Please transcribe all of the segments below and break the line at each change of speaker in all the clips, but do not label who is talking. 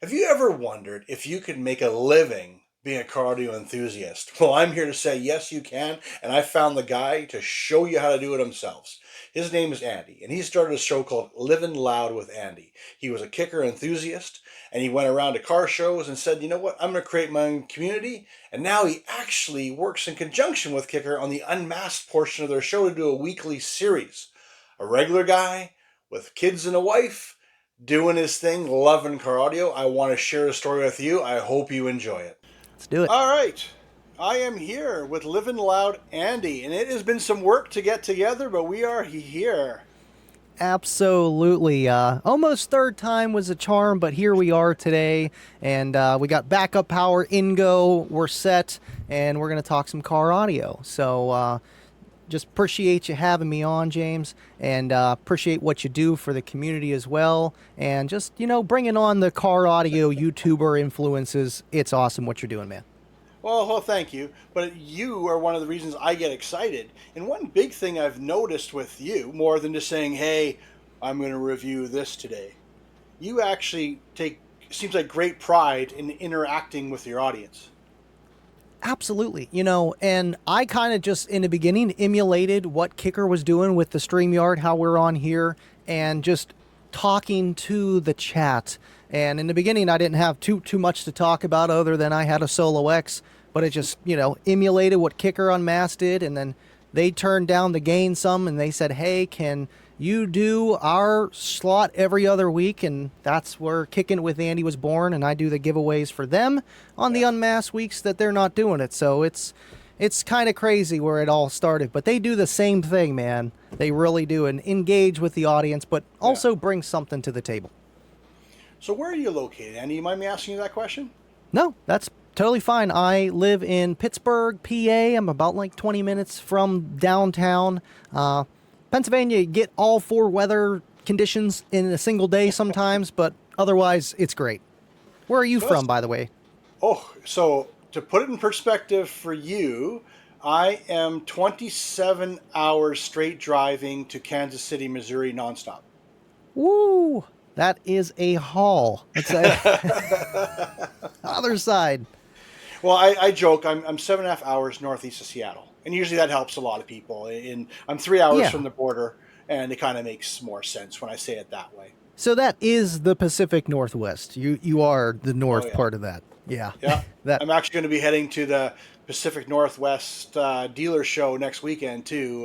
Have you ever wondered if you could make a living being a car audio enthusiast? Well, I'm here to say yes, you can, and I found the guy to show you how to do it himself. His name is Andy, and he started a show called Livin Loud with Andy. He was a kicker enthusiast, and he went around to car shows and said, you know what, I'm going to create my own community. And now he actually works in conjunction with Kicker on the Unmasked portion of their show to do a weekly series. A regular guy with kids and a wife doing his thing, loving car audio. I want to share the story with you. I hope you enjoy it.
Let's do it.
All right. I am here with Livin Loud Andy, and it has been some work to get together, but we are here.
Absolutely. Almost third time was a charm, but here we are today, and we got backup power in go. We're set, and we're going to talk some car audio. So just appreciate you having me on, James, and appreciate what you do for the community as well. And just, bringing on the car audio YouTuber influences. It's awesome what you're doing, man.
Well, thank you. But you are one of the reasons I get excited. And one big thing I've noticed with you, more than just saying, hey, I'm going to review this today, you actually seems like great pride in interacting with your audience.
Absolutely. And I kind of just in the beginning emulated what Kicker was doing with the StreamYard, how we're on here, and just talking to the chat. And in the beginning, I didn't have too much to talk about other than I had a Solo X, but it just, emulated what Kicker Unmasked did. And then they turned down the gain some and they said, hey, can you do our slot every other week? And that's where Kicking with Andy was born. And I do the giveaways for them on the Unmasked weeks that they're not doing it. So it's kind of crazy where it all started, but they do the same thing, man. They really do, and engage with the audience, but also bring something to the table.
So where are you located, Andy? You mind me asking you that question?
No, that's totally fine. I live in Pittsburgh, PA. I'm about like 20 minutes from downtown. Pennsylvania, you get all four weather conditions in a single day sometimes, but otherwise it's great. Where are you from, by the way?
Oh, so to put it in perspective for you, I am 27 hours straight driving to Kansas City, Missouri nonstop.
Woo! That is a haul. It's a other side.
Well, I joke. I'm 7.5 hours northeast of Seattle, and usually that helps a lot of people. And I'm 3 hours from the border, and it kind of makes more sense when I say it that way.
So that is the Pacific Northwest. You are the north part of that. Yeah.
Yeah. I'm actually going to be heading to the Pacific Northwest dealer show next weekend too,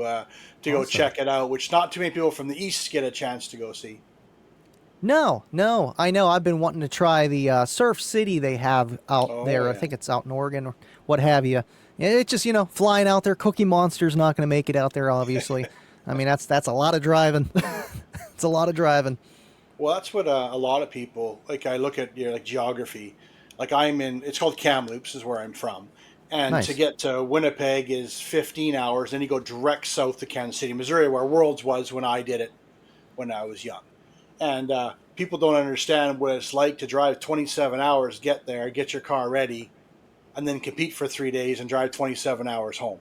to go check it out, which not too many people from the east get a chance to go see.
No, I know. I've been wanting to try the Surf City they have out there. Yeah. I think it's out in Oregon or what have you. It's just, flying out there. Cookie Monster's not going to make it out there, obviously. I mean, that's a lot of driving. It's a lot of driving.
Well, that's what a lot of people, like I look at like geography, like it's called Kamloops is where I'm from. And to get to Winnipeg is 15 hours. Then you go direct south to Kansas City, Missouri, where Worlds was when I did it when I was young. And people don't understand what it's like to drive 27 hours, get there, get your car ready, and then compete for 3 days and drive 27 hours home.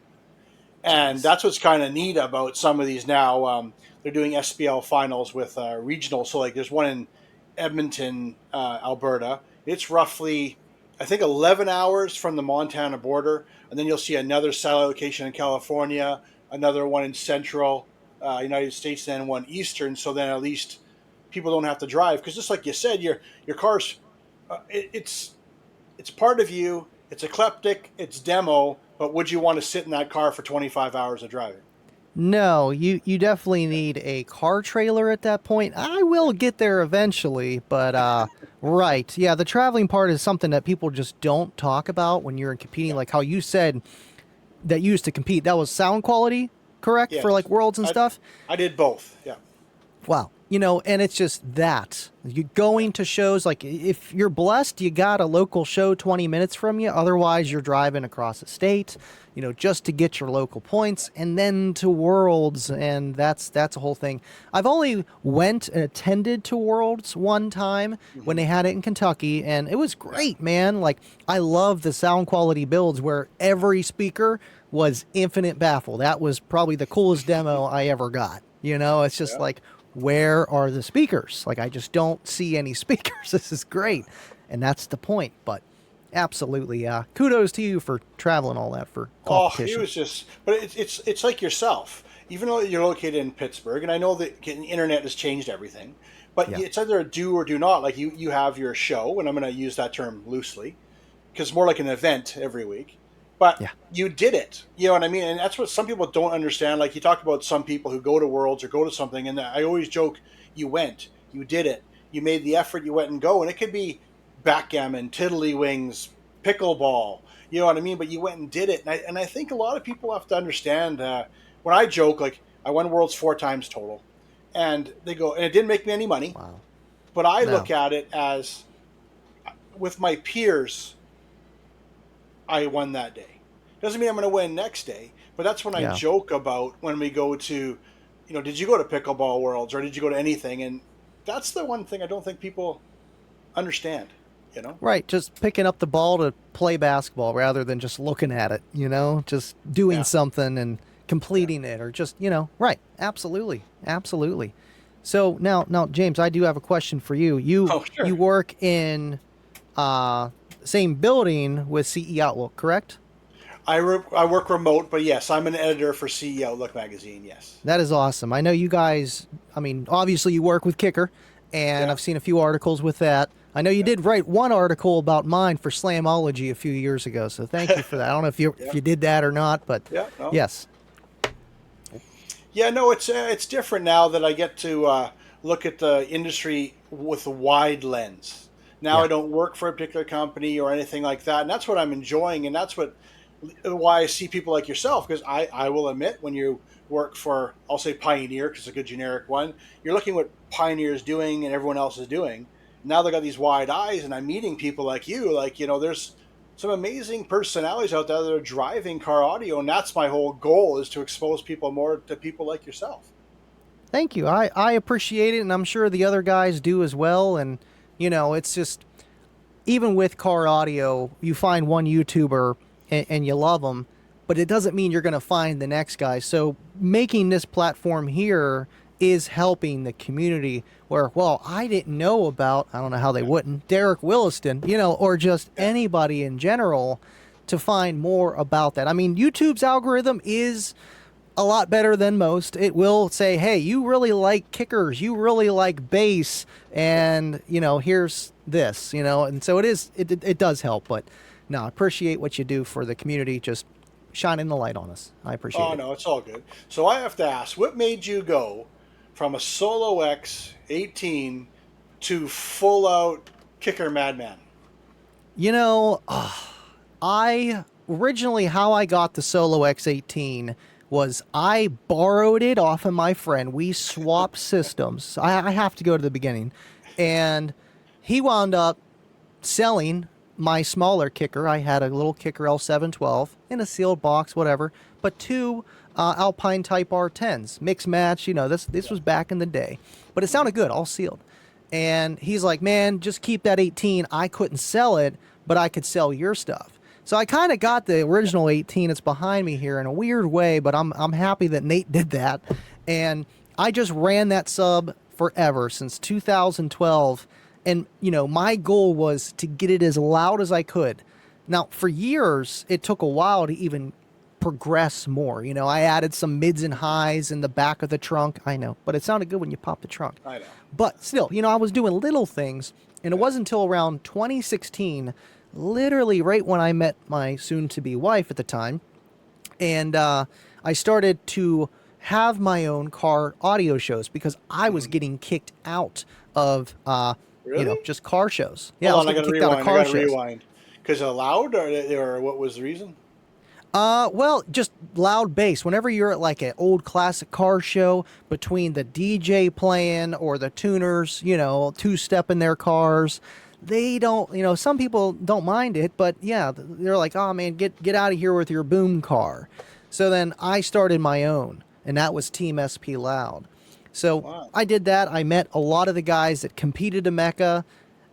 And that's what's kind of neat about some of these now. They're doing SPL finals with regional. So like there's one in Edmonton, Alberta. It's roughly, I think, 11 hours from the Montana border. And then you'll see another satellite location in California, another one in central United States, and then one eastern. So then at least people don't have to drive, because just like you said, your car's it's part of you. It's eclectic. It's demo. But would you want to sit in that car for 25 hours of driving?
No, you definitely need a car trailer at that point. I will get there eventually, but right, yeah, the traveling part is something that people just don't talk about when you're competing. Like how you said that you used to compete. That was sound quality, correct? Yes. For like Worlds and stuff.
I did both. Yeah.
Wow. And it's just that. You going to shows, like if you're blessed, you got a local show 20 minutes from you. Otherwise, you're driving across the state, just to get your local points, and then to Worlds, and that's a whole thing. I've only went and attended to Worlds one time when they had it in Kentucky, and it was great, man. Like, I love the sound quality builds where every speaker was infinite baffle. That was probably the coolest demo I ever got. It's just like, where are the speakers? Like, I just don't see any speakers. This is great. and that's the point. But absolutely, kudos to you for traveling all that for
Oh, he
competition.
was just, but it's like yourself. Even though you're located in Pittsburgh, and I know that the internet has changed everything, but
Yeah,
it's either a do or do not. Like you have your show, and I'm going to use that term loosely because it's more like an event every week. But
yeah,
you did it. You know what I mean? And that's what some people don't understand. Like you talk about some people who go to Worlds or go to something, and I always joke, you went, you did it, you made the effort, you went and go, and it could be backgammon, tiddlywinks, pickleball. You know what I mean? But you went and did it, and I think a lot of people have to understand. When I joke, like I won Worlds 4 times total, and they go, and it didn't make me any money,
wow,
but I
no,
look at it as with my peers I won that day. Doesn't mean I'm going to win next day, but that's when I
yeah.
joke about when we go to, did you go to pickleball worlds or did you go to anything? And that's the one thing I don't think people understand, you know?
Right, just picking up the ball to play basketball rather than just looking at it, just doing
Yeah.
something and
Yeah.
completing it or just, right. Absolutely. Absolutely. So now James, I do have a question for you. You
Oh,
you
sure.
work in uh same building with CE Outlook, correct?
I work remote, but yes, I'm an editor for CE Outlook magazine. Yes.
That is awesome. I know you guys, I mean, obviously you work with Kicker, and
Yeah.
I've seen a few articles with that. I know you
Yeah.
did write one article about mine for Slamology a few years ago, so thank you for that. I don't know if you
Yeah.
did that or not, but
Yeah. No.
yes.
Yeah. No. It's different now that I get to look at the industry with a wide lens. Now
Yeah.
I don't work for a particular company or anything like that, and that's what I'm enjoying, and that's what why I see people like yourself, because I will admit when you work for, I'll say Pioneer because it's a good generic one, you're looking what Pioneer is doing and everyone else is doing. Now they got these wide eyes, and I'm meeting people like you. Like, there's some amazing personalities out there that are driving car audio, and that's my whole goal, is to expose people more to people like yourself.
Thank you. I appreciate it, and I'm sure the other guys do as well. And, it's just, even with car audio, you find one YouTuber and you love them, but it doesn't mean you're going to find the next guy. So making this platform here is helping the community where, well, I didn't know about, I don't know how they
Yeah,
wouldn't, Derek Williston, or just
yeah,
anybody in general to find more about that. I mean, YouTube's algorithm is a lot better than most. It will say, hey, you really like kickers, you really like bass,
yeah.
and, here's this, and so it does help. But no, I appreciate what you do for the community, just shining the light on us. I appreciate
Oh
it.
no, it's all good. So I have to ask, what made you go from a Solo X 18 to full out kicker madman?
You know, I originally, how I got the Solo X18 was I borrowed it off of my friend. We swapped systems. I have to go to the beginning. And he wound up selling my smaller kicker. I had a little kicker L712 in a sealed box, whatever, but two Alpine Type R10s, mix match. This
Yeah.
was back in the day, but it
Hmm.
sounded good, all sealed. And he's like, "Man, just keep that 18. I couldn't sell it, but I could sell your stuff." So I kind of got the original 18. It's behind me here in a weird way, but I'm happy that Nate did that, and I just ran that sub forever since 2012. And my goal was to get it as loud as I could. Now for years it took a while to even progress more. I added some mids and highs in the back of the trunk. I know, but it sounded good when you popped the trunk.
I know.
But still, I was doing little things, and it
Yeah.
wasn't until around 2016, literally right when I met my soon-to-be wife at the time, and I started to have my own car audio shows because I was
Hmm.
getting kicked out of,
Really?
just car shows. Yeah, I
Hold
was
on, I
getting
gotta
kicked out of
rewind. I
car
gotta
shows.
rewind. Because loud, or what was the reason?
Well, just loud bass. Whenever you're at like an old classic car show, between the DJ playing or the tuners, two-step in their cars, they don't, some people don't mind it, but yeah, they're like, "Oh man, get out of here with your boom car." So then I started my own, and that was Team SP Loud. So
Wow.
I did that. I met a lot of the guys that competed in Mecca,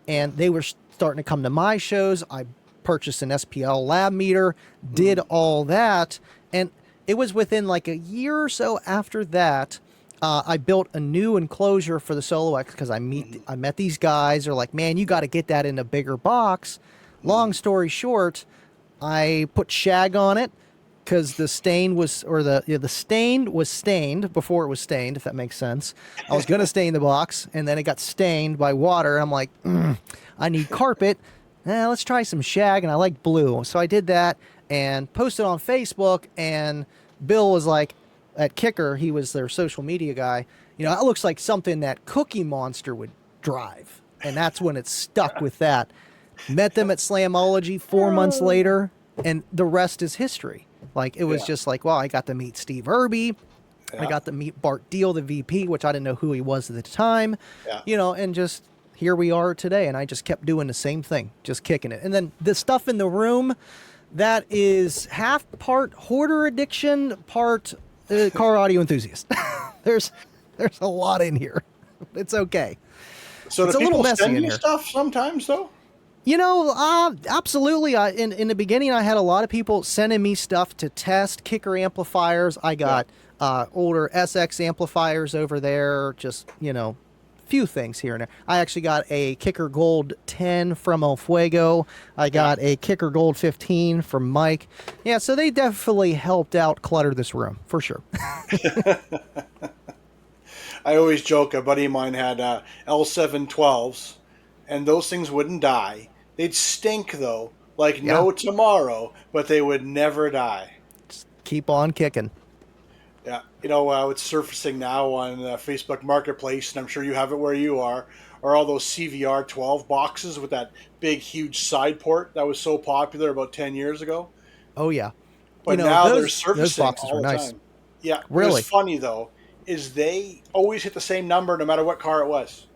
Yeah.
and they were starting to come to my shows. I purchased an SPL lab meter, did
Hmm.
all that, and it was within like a year or so after that I built a new enclosure for the Solo X because I met these guys. They're like, man, you got to get that in a bigger box. Long story short, I put shag on it because the stain was, or the stain was stained before it was stained, if that makes sense. I was gonna stain the box, and then it got stained by water. I'm like, I need carpet. Let's try some shag, and I like blue, so I did that and posted on Facebook. And Bill was like, at Kicker, he was their social media guy. You know, that looks like something that Cookie Monster would drive, and that's when it stuck with that. Met them at Slamology 4 months later, and the rest is history. Like, it was just like, well, I got to meet Steve Irby. I got to meet Bart Deal, the VP, which I didn't know who he was at the time. You know, and just here we are today. And I just kept doing the same thing, just kicking it. And then the stuff in the room, that is half part hoarder addiction, part car audio enthusiast. there's a lot in here. It's okay.
So
it's
do
a little
people
messy
send
in
you
here.
stuff sometimes, though?
You know, absolutely. In the beginning, I had a lot of people sending me stuff to test Kicker amplifiers. I got older SX amplifiers over there, just, you know, few things here and there. I actually got a Kicker Gold 10 from El Fuego. I got a Kicker Gold 15 from Mike. Yeah, so they definitely helped out clutter this room, for sure.
I always joke, a buddy of mine had L712s, and those things wouldn't die. They'd stink, though, like no tomorrow, but they would never die.
Just keep on kicking.
Yeah. You know, it's surfacing now on Facebook Marketplace, and I'm sure you have it where you are all those CVR 12 boxes with that big, huge side port that was so popular about 10 years ago.
Oh, yeah.
But
you know,
now
those
they're surfacing
boxes
all
were
the
nice.
time. Yeah.
Really?
What's funny, though, is they always hit the same number no matter what car it was.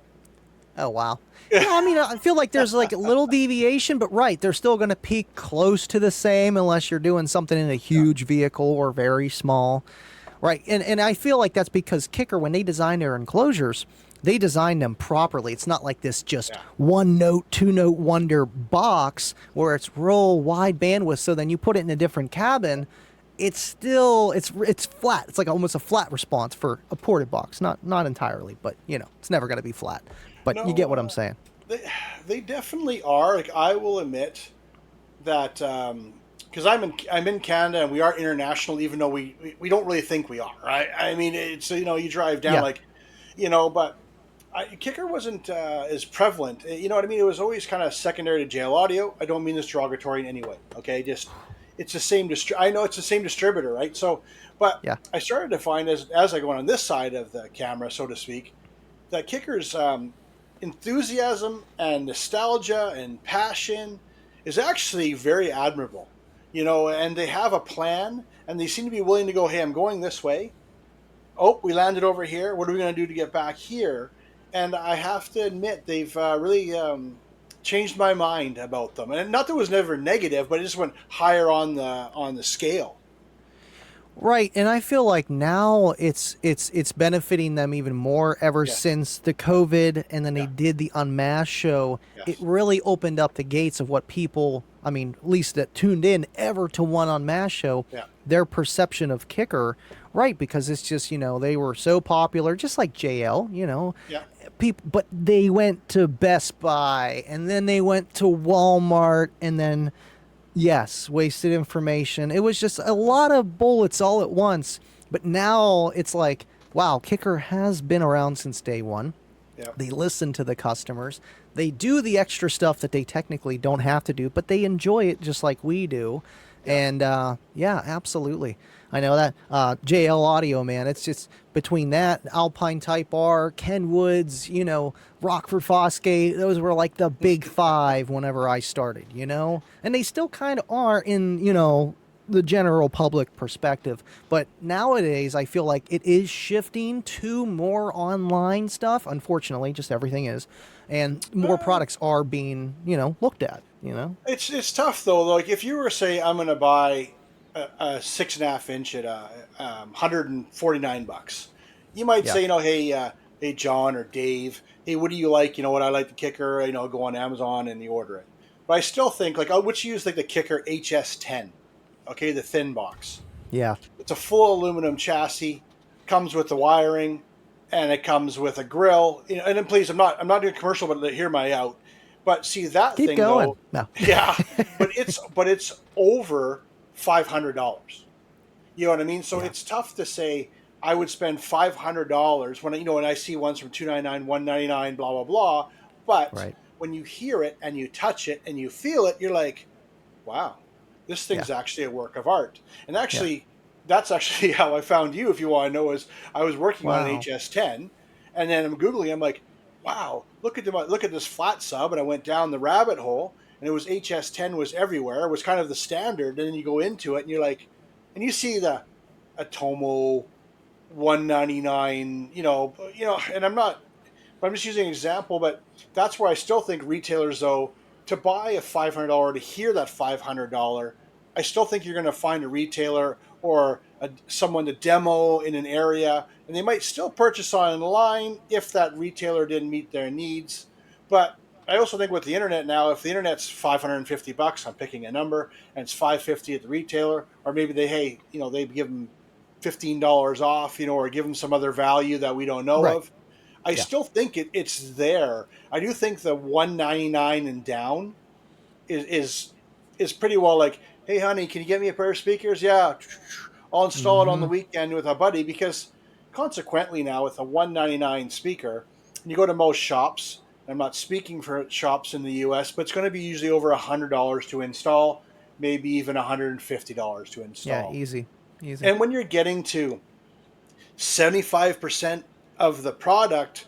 Oh, wow. Yeah, I mean, I feel like there's like a little deviation, but right, they're still going to peak close to the same unless you're doing something in a huge vehicle or very small. Right. And I feel like that's because Kicker, when they design their enclosures, they design them properly. It's not like this just one note, two note wonder box where it's real wide bandwidth. So then you put it in a different cabin. It's still, it's flat. It's like almost a flat response for a ported box. Not entirely, but you know, it's never going to be flat. But you get what I'm saying.
They definitely are. Like, I will admit that because I'm in Canada and we are international, even though we don't really think we are. Right? I mean, it's, you know, you drive down like, you know, but Kicker wasn't as prevalent. You know what I mean? It was always kind of secondary to jail audio. I don't mean this derogatory in any way. Okay, just it's the same. I know it's the same distributor, right? So, but I started to find as I go on this side of the camera, so to speak, that Kicker's enthusiasm and nostalgia and passion is actually very admirable, you know, and they have a plan and they seem to be willing to go, hey, I'm going this way. Oh, we landed over here. What are we going to do to get back here? And I have to admit, they've really changed my mind about them. And not that it was never negative, but it just went higher on the scale.
Right, and I feel like now it's benefiting them even more ever since the COVID, and then they did the Unmasked show. It really opened up the gates of what people, I mean, at least that tuned in ever to one Unmasked show, their perception of Kicker, right? Because it's just, you know, they were so popular, just like JL, you know. People, but they went to Best Buy, and then they went to Walmart, and then wasted information. It was just a lot of bullets all at once. But now it's like, wow, Kicker has been around since day one. They listen to the customers. They do the extra stuff that they technically don't have to do, but they enjoy it just like we do. And absolutely. I know that JL Audio, man, it's just between that, Alpine Type R, Ken Woods, you know, Rockford Fosgate, those were like the big five whenever I started, you know, and they still kind of are in, you know, the general public perspective. But nowadays, I feel like it is shifting to more online stuff. Unfortunately, just everything is, and more products are being, you know, looked at. You know, it's
tough though. Like if you were to say, I'm going to buy a 6.5 inch at $149, you might say, you know, hey John or Dave, hey, what do you like? You know what, I like the Kicker. You know, go on Amazon and you order it. But I still think like I would use like the Kicker HS10. The thin box. It's a full aluminum chassis, comes with the wiring. and it comes with a grill. And then please, I'm not doing a commercial, but hear my out. But see that
Keep
thing
going.
though,
No.
yeah, but it's over $500. You know what I mean? So
Yeah.
it's tough to say I would spend $500 when I see ones from 299, 199, blah blah blah. But
Right.
when you hear it and you touch it and you feel it, you're like, wow, this
Yeah.
thing's actually a work of art. And
Yeah.
actually, that's actually how I found you. If you want to know, is I was working on an
Wow.
HS10, and then I'm googling. I'm like, wow, look at this flat sub, and I went down the rabbit hole, and it was HS10 was everywhere. It was kind of the standard, and then you go into it, and you're like, and you see the Atomo 199, and I'm just using an example, but that's where I still think retailers, though, to buy a $500, to hear that $500, I still think you're going to find a retailer or someone to demo in an area, and they might still purchase online if that retailer didn't meet their needs. But I also think with the internet now, if the internet's $550, I'm picking a number, and it's $550 at the retailer, or maybe they give them $15 off, or give them some other value that we don't know
Right.
of. I
Yeah.
still think it's there. I do think the 199 and down is pretty well like, hey honey, can you get me a pair of speakers? Yeah, I'll install it on the
Mm-hmm.
weekend with a buddy, because consequently now with a 199 speaker, and you go to most shops. I'm not speaking for shops in the US, but it's going to be usually over $100 to install, maybe even $150 to
Yeah.
install.
Easy. Easy.
And when you're getting to 75% of the product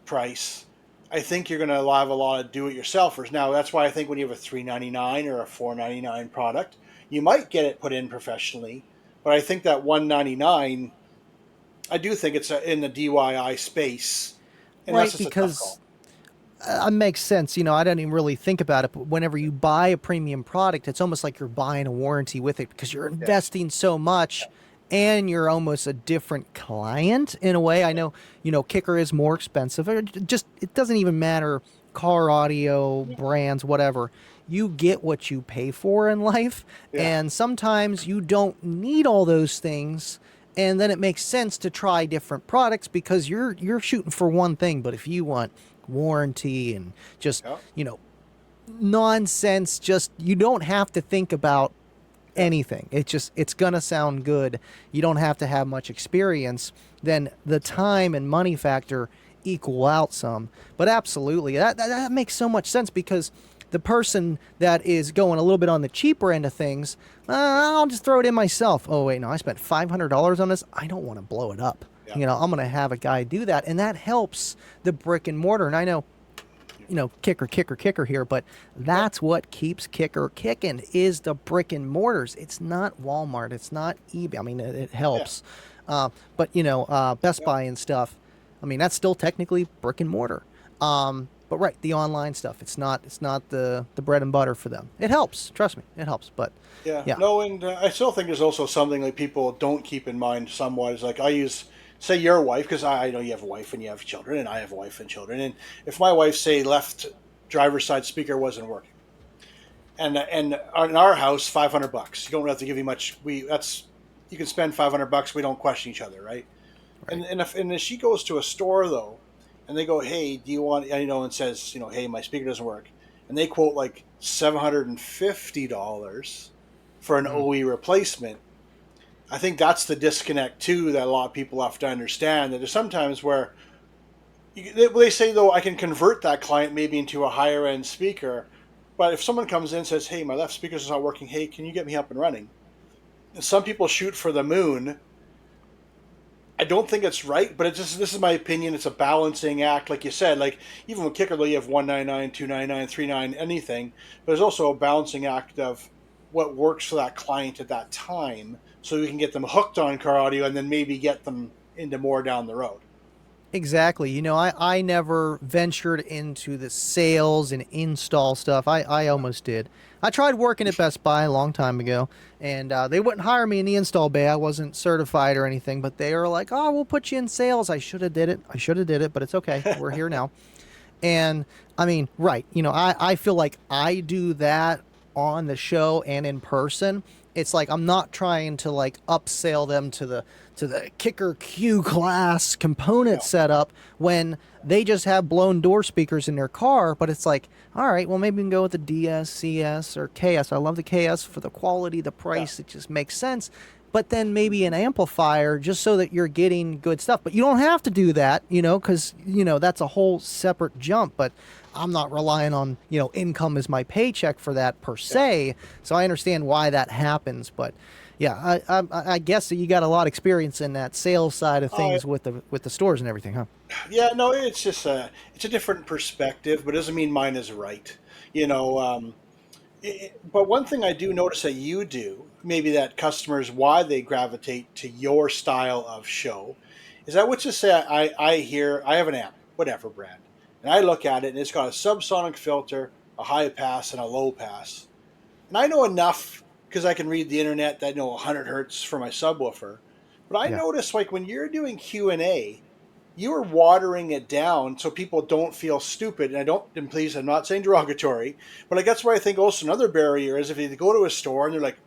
price, I think you're going to have a lot of do-it-yourselfers. Now, that's why I think when you have a $399 or a $499 product, you might get it put in professionally. But I think that $199, I do think it's in the DIY space, and that's
Right.
just a tough call.
Because makes sense. I don't even really think about it, but whenever you buy a premium product, it's almost like you're buying a warranty with it because you're
Yeah,
investing so much and you're almost a different client in a way. I know, Kicker is more expensive. It doesn't even matter car audio, brands, whatever. You get what you pay for in life,
yeah,
and sometimes you don't need all those things. And then it makes sense to try different products because you're shooting for one thing, but if you want warranty and just
yeah,
nonsense, just you don't have to think about
yeah,
anything. It's gonna sound good. You don't have to have much experience. Then the time and money factor equal out some. But absolutely, that makes so much sense because the person that is going a little bit on the cheaper end of things, I'll just throw it in myself. Oh wait, no, I spent $500 on this. I don't want to blow it up.
yeah,
I'm going to have a guy do that, and that helps the brick and mortar. And I know, kicker here, but
yeah,
that's what keeps Kicker kicking is the brick and mortars. It's not Walmart. It's not eBay. I mean, it
yeah,
helps. But Best
yeah,
Buy and stuff, I mean, that's still technically brick and mortar. But right, the online stuff, it's not the bread and butter for them. It helps. Trust me, it helps. But
yeah.
yeah,
No, and I still think there's also something like people don't keep in mind somewhat. Is like I use, say, your wife, because I know you have a wife and you have children, and I have a wife and children. And if my wife, say, left driver's side speaker wasn't working, and in our house, $500, you don't have to give you much. You can spend $500. We don't question each other, right?
right.
And if she goes to a store though, and they go, hey, do you want, and says, hey, my speaker doesn't work, and they quote like $750 for an
Mm.
OE replacement. I think that's the disconnect too that a lot of people have to understand. That there's sometimes where they say though I can convert that client maybe into a higher end speaker, but if someone comes in and says, hey, my left speaker's not working, hey, can you get me up and running? And some people shoot for the moon. I don't think it's right, but this is my opinion. It's a balancing act, like you said. Like even with Kicker, you have 199, 299, 39, anything. But there's also a balancing act of what works for that client at that time, so we can get them hooked on car audio, and then maybe get them into more down the road.
Exactly. I never ventured into the sales and install stuff. I almost did. I tried working at Best Buy a long time ago, and they wouldn't hire me in the install bay. I wasn't certified or anything, but they were like, "Oh, we'll put you in sales." I should have did it. But it's okay. We're here now. And I mean, right. I feel like I do that on the show and in person. It's like I'm not trying to like upsell them to the kicker Q class component
Yeah.
setup when they just have blown door speakers in their car. But it's like, all right, well maybe we can go with the DS, CS, or KS. I love the KS for the quality, the
Yeah.
price. It just makes sense. But then maybe an amplifier just so that you're getting good stuff. But you don't have to do that, because that's a whole separate jump. But I'm not relying on income as my paycheck for that per
Yeah.
se. So I understand why that happens. But yeah, I guess that you got a lot of experience in that sales side of
Uh,
things with the stores and everything, huh?
yeah, no, it's just it's a different perspective, but it doesn't mean mine is right. You know, but one thing I do notice that you do, maybe that customers why they gravitate to your style of show, is that what you say? I hear I have an amp, whatever brand, and I look at it and it's got a subsonic filter, a high pass, and a low pass, and I know enough because I can read the internet that I know 100 hertz for my subwoofer. But I
Yeah.
notice like when you're doing Q&A, you are watering it down so people don't feel stupid. And I don't, and please, I'm not saying derogatory, but like that's why I think also another barrier is if you go to a store and they're like,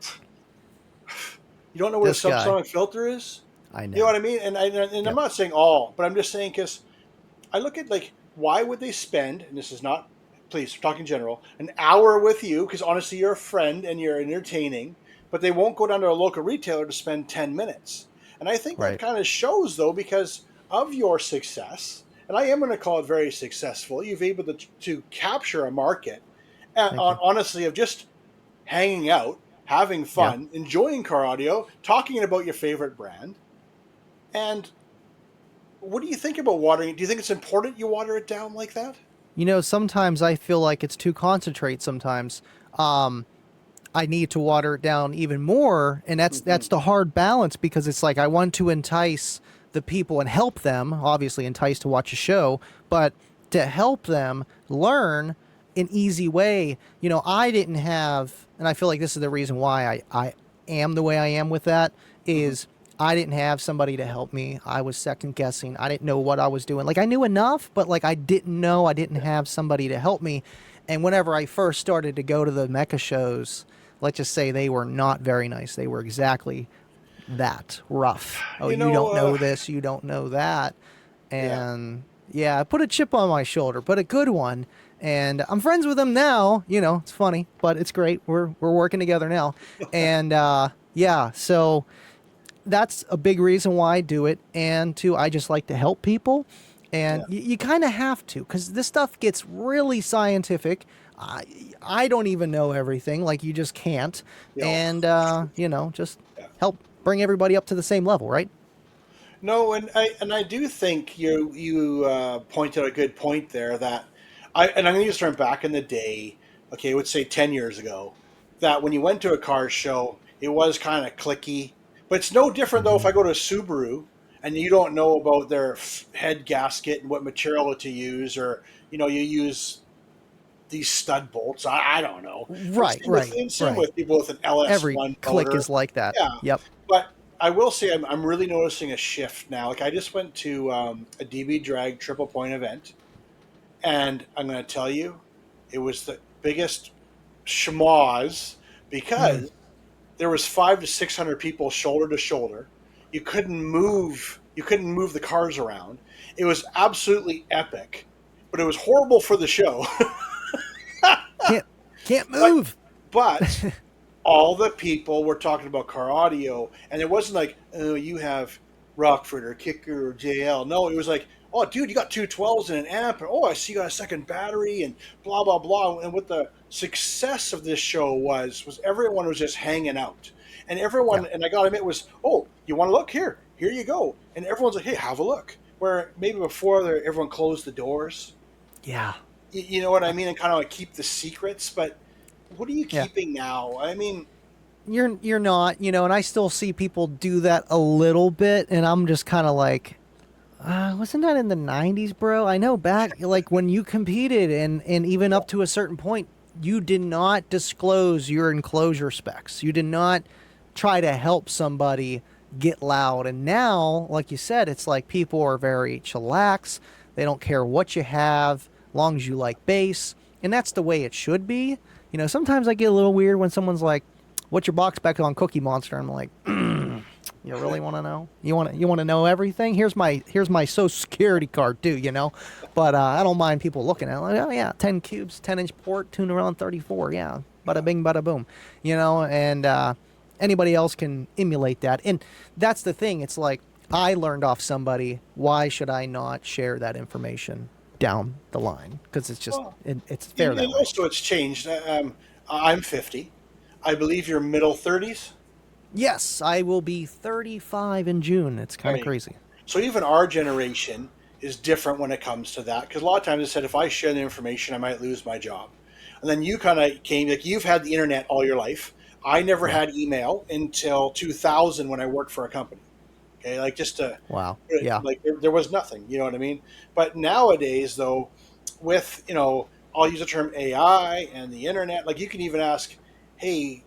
you don't know what a
This guy,
subsonic filter is?
I
You know
know.
what I mean? And I'm
Yep.
not saying all, but I'm just saying because I look at like why would they spend, and this is not, please, we're talking general, an hour with you because honestly you're a friend and you're entertaining, but they won't go down to a local retailer to spend 10 minutes. And I think that
Right.
kind of shows though because of your success, and I am going to call it very successful. You've able to capture a market,
Thank
on
you.
honestly of just hanging out, having
Yeah.
fun, enjoying car audio, talking about your favorite brand, and what do you think about watering it? Do you think it's important you water it down like that?
Sometimes I feel like it's too concentrate sometimes. Um, I need to water it down even more, and that's
Hmm.
the hard balance because it's like I want to entice the people and help them, obviously entice to watch a show, but to help them learn an easy way. I didn't have, and I feel like this is the reason why I am the way I am with that
Hmm.
is I didn't have somebody to help me. I was second guessing. I didn't know what I was doing. Like I knew enough, but like I didn't know. I didn't have somebody to help me. And whenever I first started to go to the mecha shows, let's just say they were not very nice. They were exactly that rough. Oh,
You
you
know,
don't know this, you don't know that.
yeah,
And yeah, I put a chip on my shoulder, but a good one. And I'm friends with them now. It's funny, but it's great. We're working together now. And yeah, so that's a big reason why I do it. And two, I just like to help people. And
yeah,
you kind of have to because this stuff gets really scientific. I, I don't even know everything. Like, you just can't.
no,
And, just
yeah.
help bring everybody up to the same level, right?
No, and I do think you pointed out a good point there that I'm going to use the term back in the day. Okay, I would say 10 years ago that when you went to a car show, it was kind of clicky. But it's no different though if
Hmm.
I go to a Subaru and you don't know about their head gasket and what material to use, or you use these stud bolts. I don't know. And
Right, right,
same
right.
with people with an
Every
LS1
click
motor.
is like that.
Yeah,
Yep.
but I will say I'm really noticing a shift now. Like I just went to a DB Drag triple point event, and I'm going to tell you, it was the biggest schmoz
Mm.
because there was 500 to 600 people shoulder to shoulder. You couldn't move. You couldn't move the cars around. It was absolutely epic, but it was horrible for the show.
Can't can't
but
move.
but all the people were talking about car audio, and it wasn't like, oh, you have Rockford or Kicker or JL. No, it was like, oh, dude, you got 212s and an amp, and oh, I see you got a second battery, and blah blah blah. And what the success of this show was everyone was just hanging out, and
Yeah.
everyone, and I got to admit, was, oh, you want to look here? Here you go, and everyone's like, hey, have a look. Where maybe before everyone closed the doors.
Yeah.
You know what I mean, and kind of like keep the secrets, but what are you
Yeah.
keeping now? I mean,
You're not, and I still see people do that a little bit, and I'm just kind of like, wasn't that in the 90s, bro? I know back like when you competed and even up to a certain point, you did not disclose your enclosure specs. You did not try to help somebody get loud. And now, like you said, it's like people are very chillax. They don't care what you have, long as you like bass. And that's the way it should be. Sometimes I get a little weird when someone's like, what's your box spec on Cookie Monster? I'm like, you really want to know? You want to know everything? Here's my Social Security card too, But I don't mind people looking at it. Like, oh yeah, 10 cubes, 10-inch port, tuned around 34. Yeah, bada bing, bada boom. And anybody else can emulate that. And that's the thing. It's like I learned off somebody. Why should I not share that information down the line? Because it's just
Well,
it's fair that
and
way.
also it's changed. I'm 50. I believe you're middle 30s.
Yes, I will be 35 in June. It's kind
There
of
you go.
crazy.
So even our generation is different when it comes to that, because a lot of times I said if I share the information, I might lose my job. And then you kind of came like you've had the internet all your life. I never
Yeah.
had email until 2000 when I worked for a company. Okay, like just to
Wow. Yeah.
like there was nothing. You know what I mean? But nowadays, though, with I'll use the term AI and the internet. Like you can even ask, hey,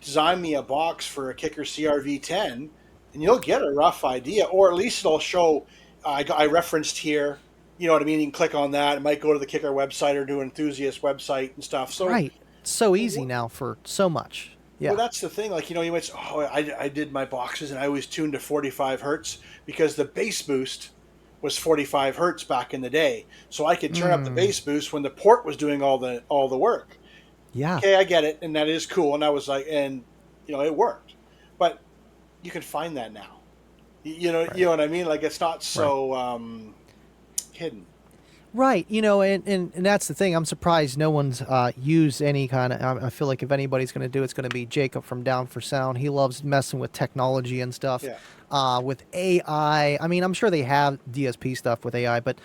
design me a box for a Kicker CRV10, and you'll get a rough idea, or at least it'll show. I referenced here. You know what I mean? You can click on that. It might go to the Kicker website or do an Enthusiast website and stuff. So,
Right. So easy now for so much.
well,
Yeah.
that's the thing. Like, you might say, oh, I did my boxes and I was tuned to 45 hertz because the bass boost was 45 hertz back in the day. So I could turn up the
Mm.
bass boost when the port was doing all the work.
Yeah.
Okay, I get it, and that is cool. And I was like, and it worked. But you can find that now. You
Right.
know what I mean? Like it's not
Right.
so hidden.
Right, and that's the thing. I'm surprised no one's used any kind of. I feel like if anybody's going to do, it's going to be Jacob from Down for Sound. He loves messing with technology and stuff.
Yeah.
With AI, I mean, I'm sure they have DSP stuff with AI, but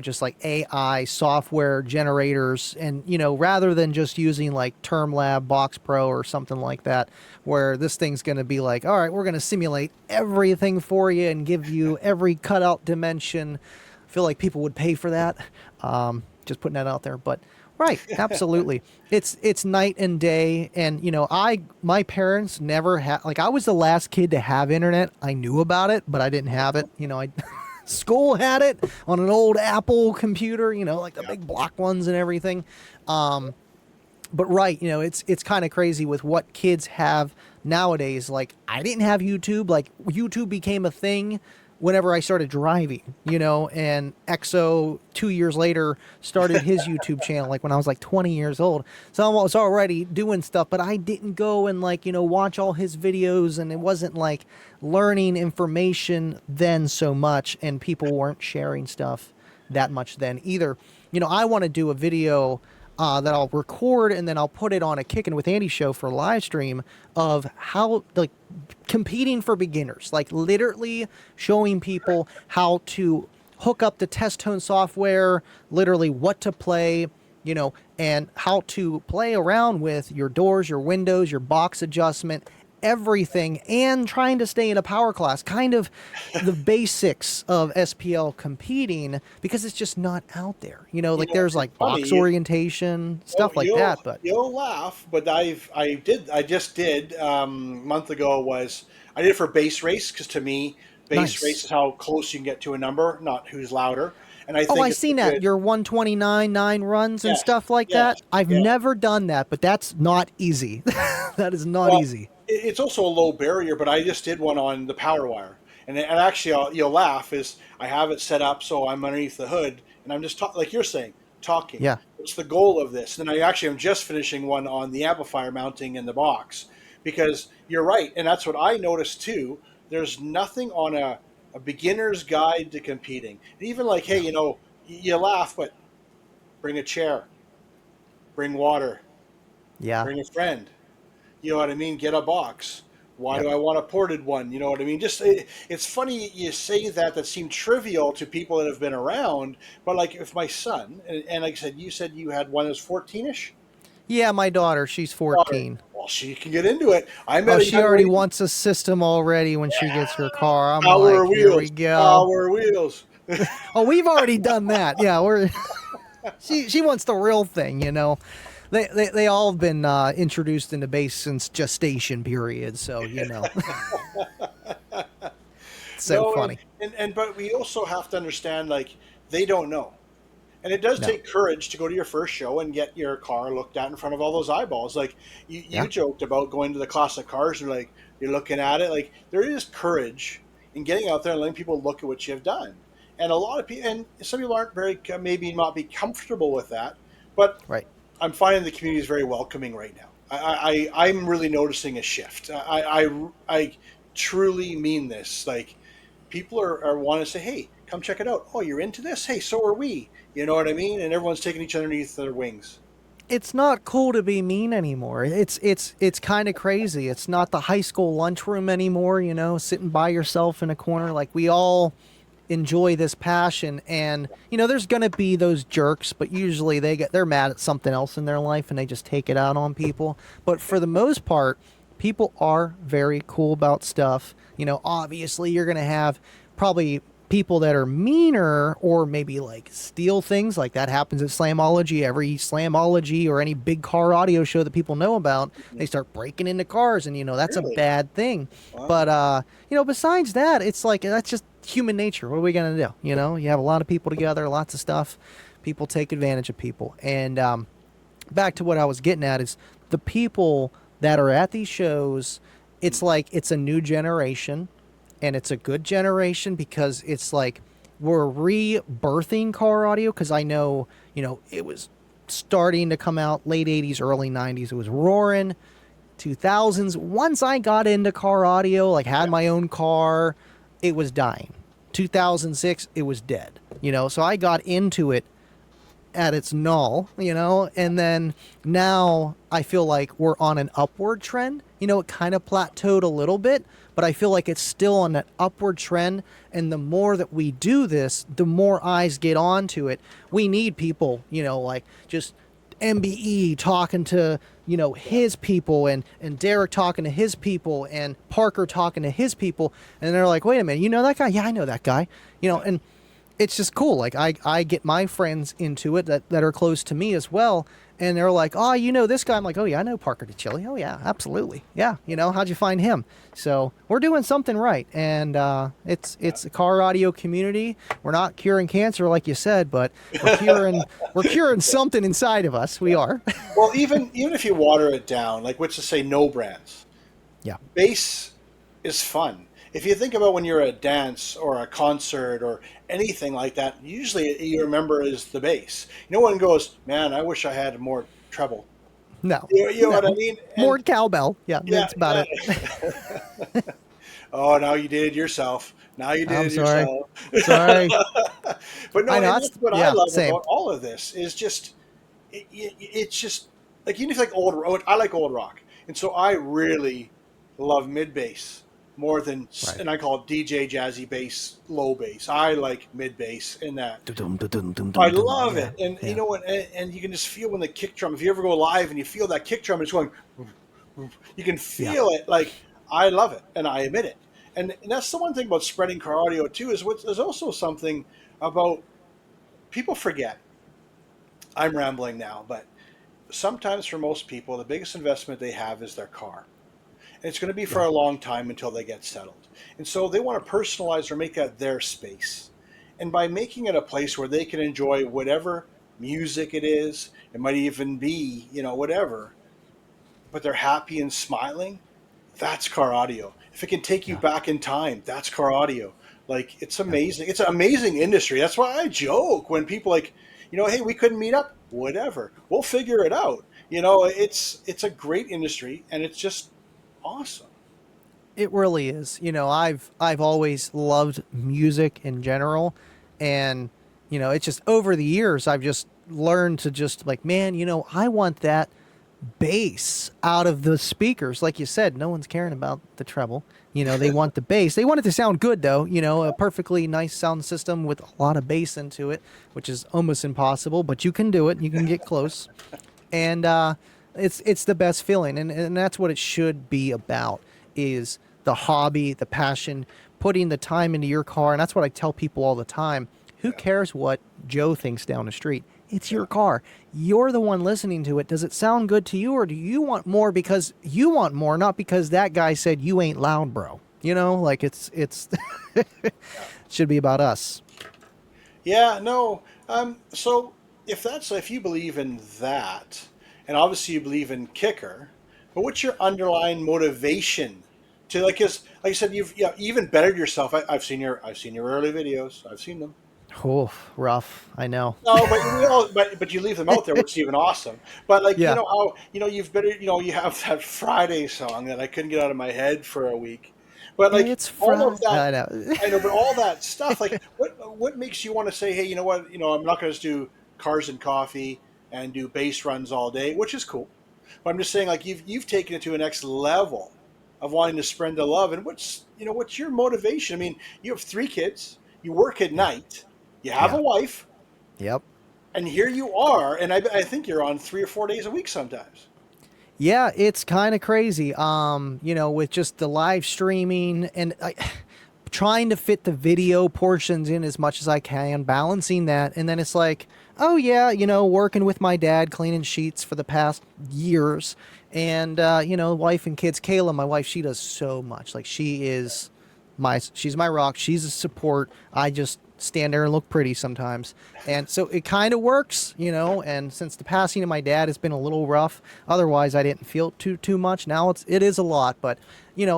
just like AI software generators, and rather than just using like TermLab, Box Pro, or something like that, where this thing's going to be like, all right, we're going to simulate everything for you and give you every cutout dimension. Feel like people would pay for that. Just putting that out there, but right, absolutely, it's night and day. And my parents never had, like, I was the last kid to have internet. I knew about it, but I didn't have it. I school had it on an old Apple computer, like the
Yeah.
big block ones and everything. But right, it's kind of crazy with what kids have nowadays. Like I didn't have YouTube. Like YouTube became a thing whenever I started driving, and EXO 2 years later started his YouTube channel, like when I was like 20 years old. So I was already doing stuff, but I didn't go and like, watch all his videos, and it wasn't like learning information then so much, and people weren't sharing stuff that much then either. I want to do a video that I'll record, and then I'll put it on a Kickin' with Andy show for a live stream of how, like, competing for beginners, like literally showing people how to hook up the test tone software, literally what to play, and how to play around with your doors, your windows, your box adjustment, everything, and trying to stay in a power class, kind of the basics of SPL competing, because it's just not out there. Like there's
It's
like
funny.
box orientation,
Well,
stuff like that, but
you'll laugh, but I just did a month ago was I did it for base race because to me base race
nice.
is how close you can get to a number, not who's louder, and I
Oh,
think
I
it's a
seen that.
good
Your 129 9 runs and
yes,
stuff like
yes,
that. I've
yeah.
never done that, but that's not easy. That is not
Well,
easy.
it's also a low barrier, but I just did one on the power wire, and actually you'll laugh is I have it set up so I'm underneath the hood and I'm just like you're saying talking.
Yeah.
What's the goal of this? And I actually am just finishing one on the amplifier mounting in the box because you're right, and that's what I noticed too. There's nothing on a beginner's guide to competing. And even like, hey,
No.
you laugh, but bring a chair, bring water,
Yeah.
bring a friend. You know what I mean? Get a box. Why
Yep.
do I want a ported one? You know what I mean? Just it's funny you say that seemed trivial to people that have been around, but like if my son and like I said, you said you had one that was 14ish
Yeah, my daughter, she's
daughter.
14.
Well, she can get into it. I
Oh,
met a
she
young
already
lady.
wants a system already when she gets her car. I'm like,
Power
here we
wheels,
go.
power wheels.
Oh, we've already done that. Yeah, we're she wants the real thing. They all have been introduced into bass since gestation period, so it's so
No, and,
funny.
and and but we also have to understand like they don't know. And it does
No.
take courage to go to your first show and get your car looked at in front of all those eyeballs. Like you
Yeah.
joked about going to the classic cars and like you're looking at it. Like there is courage in getting out there and letting people look at what you've done. And a lot of people, and some people aren't very, maybe not be comfortable with that. But
Right.
I'm finding the community is very welcoming right now. I'm really noticing a shift. I truly mean this. Like people are wanting to say, "Hey, come check it out. Oh, you're into this? Hey, so are we." You know what I mean? And everyone's taking each other underneath their wings.
It's not cool to be mean anymore. It's kind of crazy. It's not the high school lunchroom anymore, you know, sitting by yourself in a corner. Like we all enjoy this passion, and you know there's going to be those jerks, but usually they're mad at something else in their life and they just take it out on people. But for the most part, people are very cool about stuff. You know, obviously you're going to have probably people that are meaner or maybe like steal things. Like that happens at Slamology. Every Slamology or any big car audio show that people know about, they start breaking into cars, and you know that's a
Really?
bad thing.
Wow.
But you know, besides that, it's like that's just human nature. What are we gonna do? You know, you have a lot of people together, lots of stuff. People take advantage of people. And back to what I was getting at is the people that are at these shows. It's like it's a new generation, and it's a good generation because it's like we're rebirthing car audio. Because I know, you know, it was starting to come out late 80s, early 90s. It was roaring. 2000s. Once I got into car audio, like had my own car, it was dying. 2006, it was dead. You know, so I got into it at its null, you know, and then now I feel like we're on an upward trend. You know, it kind of plateaued a little bit, but I feel like it's still on that upward trend. And the more that we do this, the more eyes get onto it. We need people, you know, like just MBE talking to, you know, his people, and Derek talking to his people, and Parker talking to his people. And they're like, wait a minute, you know that guy? Yeah, I know that guy. You know, and it's just cool. Like I get my friends into it that are close to me as well. And they're like, oh, you know this guy? I'm like, oh yeah, I know Parker DeChilli. Oh yeah, absolutely. Yeah, you know, how'd you find him? So we're doing something right. And it's a car audio community. We're not curing cancer like you said, but we're curing something inside of us. We are.
Well, even if you water it down, like what's to say no brands?
Yeah.
Bass is fun. If you think about when you're at a dance or a concert or anything like that, usually you remember is the bass. No one goes, man, I wish I had more treble.
No.
You know
No.
what I mean?
More cowbell. Yeah, that's about it.
Oh, now you did it yourself. Now you did
I'm
it
sorry.
yourself.
Sorry.
But no,
I know.
and that's what I love
Same.
about all of this is just it's just like even if you like old rock, I like old rock, and so I really love mid bass more than,
Right.
and I call it DJ jazzy bass, low bass. I like mid bass in that. I love it, and you know what? And you can just feel when the kick drum. If you ever go live and you feel that kick drum, it's going. You can feel it. Like I love it, and I admit it. And that's the one thing about spreading car audio too is there's also something about people forget. I'm rambling now, but sometimes for most people, the biggest investment they have is their car. And it's going to be for a long time until they get settled. And so they want to personalize or make that their space. And by making it a place where they can enjoy whatever music it is, it might even be, you know, whatever, but they're happy and smiling, that's car audio. If it can take you back in time, that's car audio. Like it's amazing. It's an amazing industry. That's why I joke when people like, you know, hey, we couldn't meet up. Whatever. We'll figure it out. You know, it's a great industry and it's just awesome.
It really is. You know, I've always loved music in general, and you know, it's just over the years I've just learned to just like, man, you know, I want that bass out of the speakers. Like you said, no one's caring about the treble. You know, they want the bass. They want it to sound good though. You know, a perfectly nice sound system with a lot of bass into it, which is almost impossible, but you can do it. You can get close, and it's the best feeling, and that's what it should be about. Is the hobby, the passion, putting the time into your car. And that's what I tell people all the time. Who cares what Joe thinks down the street? It's your car. You're the one listening to it. Does it sound good to you, or do you want more because you want more, not because that guy said you ain't loud, bro? You know, like it's it should be about us.
Yeah, no, So if you believe in that, and obviously you believe in kicker, but what's your underlying motivation to like? Cause like I said, you even bettered yourself. I've seen your early videos. I've seen them.
Oh, rough. I know.
No, but we all, but you leave them out there, which is even awesome. But like you
Yeah.
know how you've better you have that Friday song that I couldn't get out of my head for a week. But like
It's
all of
Friday.
that,
I know.
I know, but all that stuff, like what makes you want to say, hey, you know what, I'm not going to just do cars and coffee and do bass runs all day, which is cool. But I'm just saying, like you've taken it to a next level of wanting to spread the love. And what's your motivation? I mean, you have 3 kids, you work at
Yeah.
night, you have
Yeah.
a wife,
Yep.
and here you are, and I think you're on 3 or 4 days a week sometimes.
Yeah, it's kind of crazy. With just the live streaming and trying to fit the video portions in as much as I can, balancing that. And then it's like, oh, yeah, working with my dad, cleaning sheets for the past years. And, wife and kids. Kayla, my wife, she does so much. Like, she's my rock. She's a support. I just stand there and look pretty sometimes. And so it kind of works, and since the passing of my dad has been a little rough, otherwise I didn't feel too much. Now it is a lot, but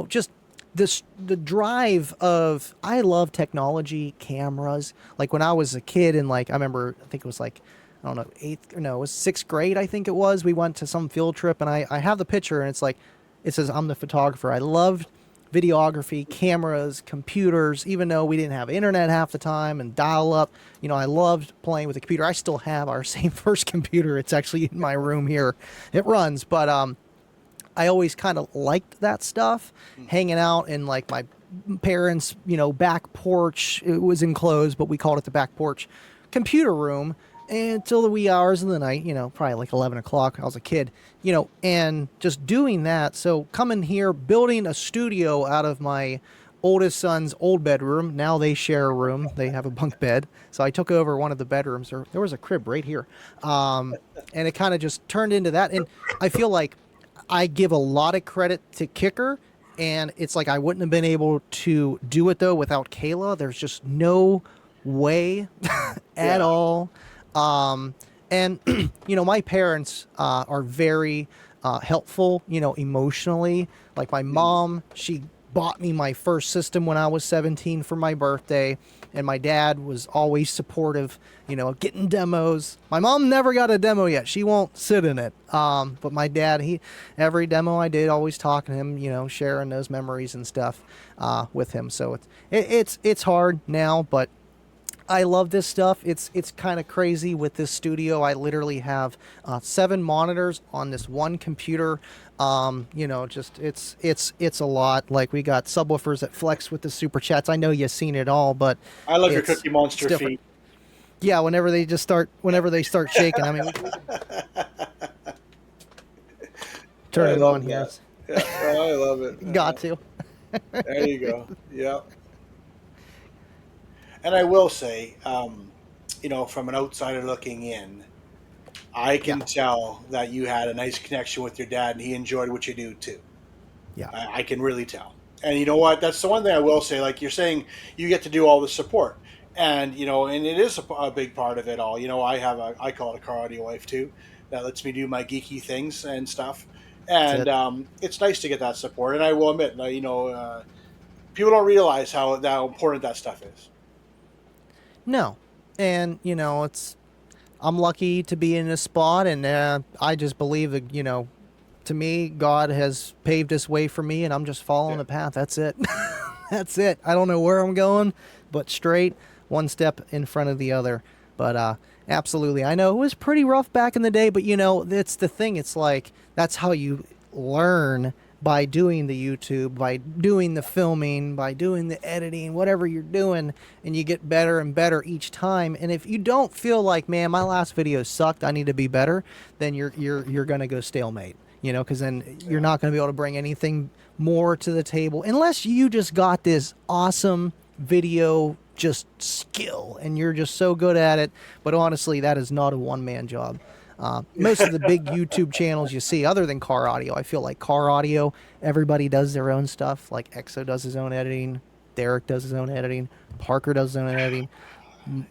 just the drive of I love technology, cameras. Like when I was a kid and like I remember I think it was like I don't know, eighth or no, it was 6th grade, I think it was. We went to some field trip and I have the picture and it's like it says I'm the photographer. I loved videography, cameras, computers, even though we didn't have internet half the time and dial up. I loved playing with the computer. I still have our same first computer. It's actually in my room here. It runs, but I always kind of liked that stuff, hanging out in like my parents, back porch. It was enclosed, but we called it the back porch computer room until the wee hours of the night, probably like 11 o'clock. I was a kid, and just doing that. So coming here, building a studio out of my oldest son's old bedroom. Now they share a room. They have a bunk bed. So I took over one of the bedrooms. There was a crib right here. And it kind of just turned into that. And I feel like I give a lot of credit to Kicker. And it's like I wouldn't have been able to do it, though, without Kayla. There's just no way at
Yeah.
all. And my parents are very helpful, emotionally. Like my mom, she bought me my first system when I was 17 for my birthday, and my dad was always supportive, getting demos. My mom never got a demo yet. She won't sit in it. But my dad, every demo I did, always talking to him, sharing those memories and stuff with him. So it's hard now, but I love this stuff. It's kind of crazy with this studio. I literally have 7 monitors on this one computer. Just it's a lot. Like we got subwoofers that flex with the super chats. I know you've seen it all, but
I love your
it's
Cookie
it's
Monster
different.
feet.
Yeah, whenever they start shaking, I mean, we can turn
I
it on
love
here.
that. Yeah, I love it.
Got to.
There you go. Yeah. And I will say, from an outsider looking in, I
Yeah,
can tell that you had a nice connection with your dad, and he enjoyed what you do too.
yeah,
I can really tell. And you know what? That's the one thing I will say. Like you're saying, you get to do all the support, and and it is a big part of it all. I call it a car audio wife too, that lets me do my geeky things and stuff.
that's
And
it.
it's nice to get that support. And I will admit, people don't realize how important that stuff is.
No, and it's I'm lucky to be in this spot, and I just believe that to me, God has paved this way for me, and I'm just following
Yeah.
the path. That's it. That's it. I don't know where I'm going, but straight, one step in front of the other. But absolutely, I know it was pretty rough back in the day, but it's the thing. It's like that's how you learn by doing the YouTube, by doing the filming, by doing the editing, whatever you're doing, and you get better and better each time. And if you don't feel like, man, my last video sucked, I need to be better, then you're gonna go stalemate. Because then you're
Yeah.
not going to be able to bring anything more to the table unless you just got this awesome video just skill and you're just so good at it. But honestly, that is not a one-man job. Most of the big YouTube channels you see, other than car audio, I feel like car audio, everybody does their own stuff. Like EXO does his own editing, Derek does his own editing, Parker does his own editing.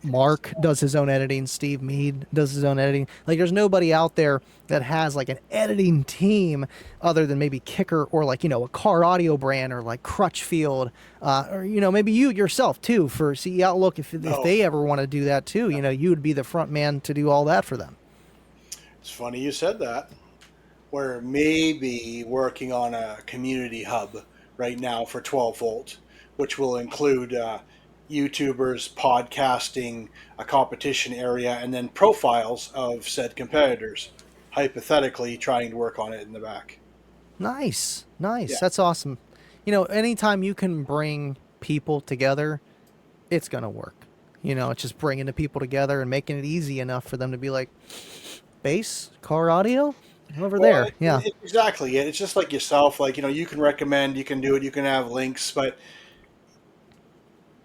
Mark does his own editing. Steve Mead does his own editing. Like, there's nobody out there that has like an editing team other than maybe Kicker or like, a car audio brand or like Crutchfield, or, maybe you yourself too for CE Outlook. If
Oh,
they ever want to do that too, you would be the front man to do all that for them.
it's funny you said that. We're maybe working on a community hub right now for 12 volt, which will include YouTubers, podcasting, a competition area, and then profiles of said competitors, hypothetically trying to work on it in the back.
Nice, nice.
Yeah.
That's awesome. Anytime you can bring people together, it's gonna work. It's just bringing the people together and making it easy enough for them to be like, bass, car audio, over
Well,
there. Yeah,
exactly. It's just like yourself. Like, you can recommend, you can do it, you can have links, but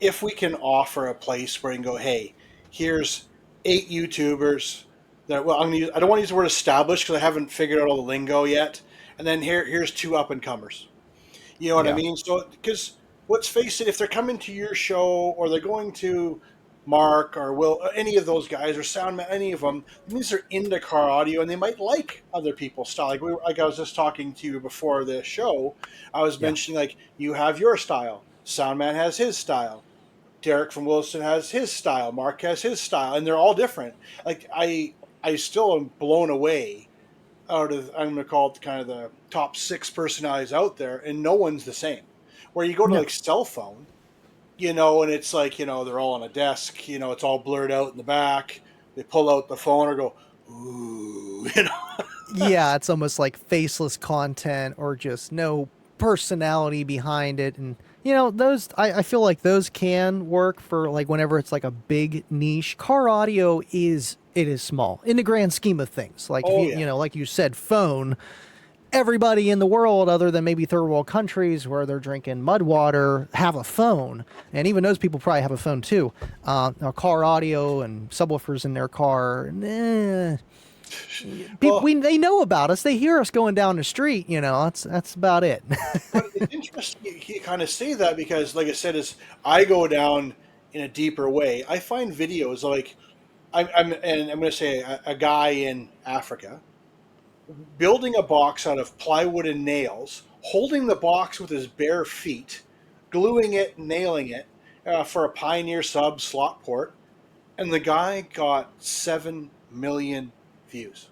if we can offer a place where you can go, hey, here's 8 YouTubers that, well, I don't want to use the word established because I haven't figured out all the lingo yet. And then here's 2 up and comers. You know what I
yeah,
mean? So, because let's face it, if they're coming to your show or they're going to Mark or Will, any of those guys or Soundman, any of them, it means they're into car audio and they might like other people's style. Like I was just talking to you before the show, I was
yeah.
mentioning like you have your style, Soundman has his style, Derek from Wilson has his style, Mark has his style, and they're all different. Like I still am blown away out of, I'm going to call it kind of the top 6 personalities out there, and no one's the same. Where you go to
No.
like cell phone, and it's like, they're all on a desk, it's all blurred out in the back. They pull out the phone or go, ooh.
Yeah, it's almost like faceless content or just no personality behind it. And, those, I feel like those can work for like whenever it's like a big niche. Car audio it is small in the grand scheme of things. Like, if
Oh,
you,
yeah.
like you said, phone, everybody in the world other than maybe third world countries where they're drinking mud water have a phone, and even those people probably have a phone too. Car audio and subwoofers in their car, people,
Well,
they know about us, they hear us going down the street, that's about it.
but it's interesting you kind of say that because, like I said, is I go down in a deeper way. I find videos like and I'm going to say a guy in Africa building a box out of plywood and nails, holding the box with his bare feet, gluing it, nailing it for a Pioneer sub slot port, and the guy got 7 million views.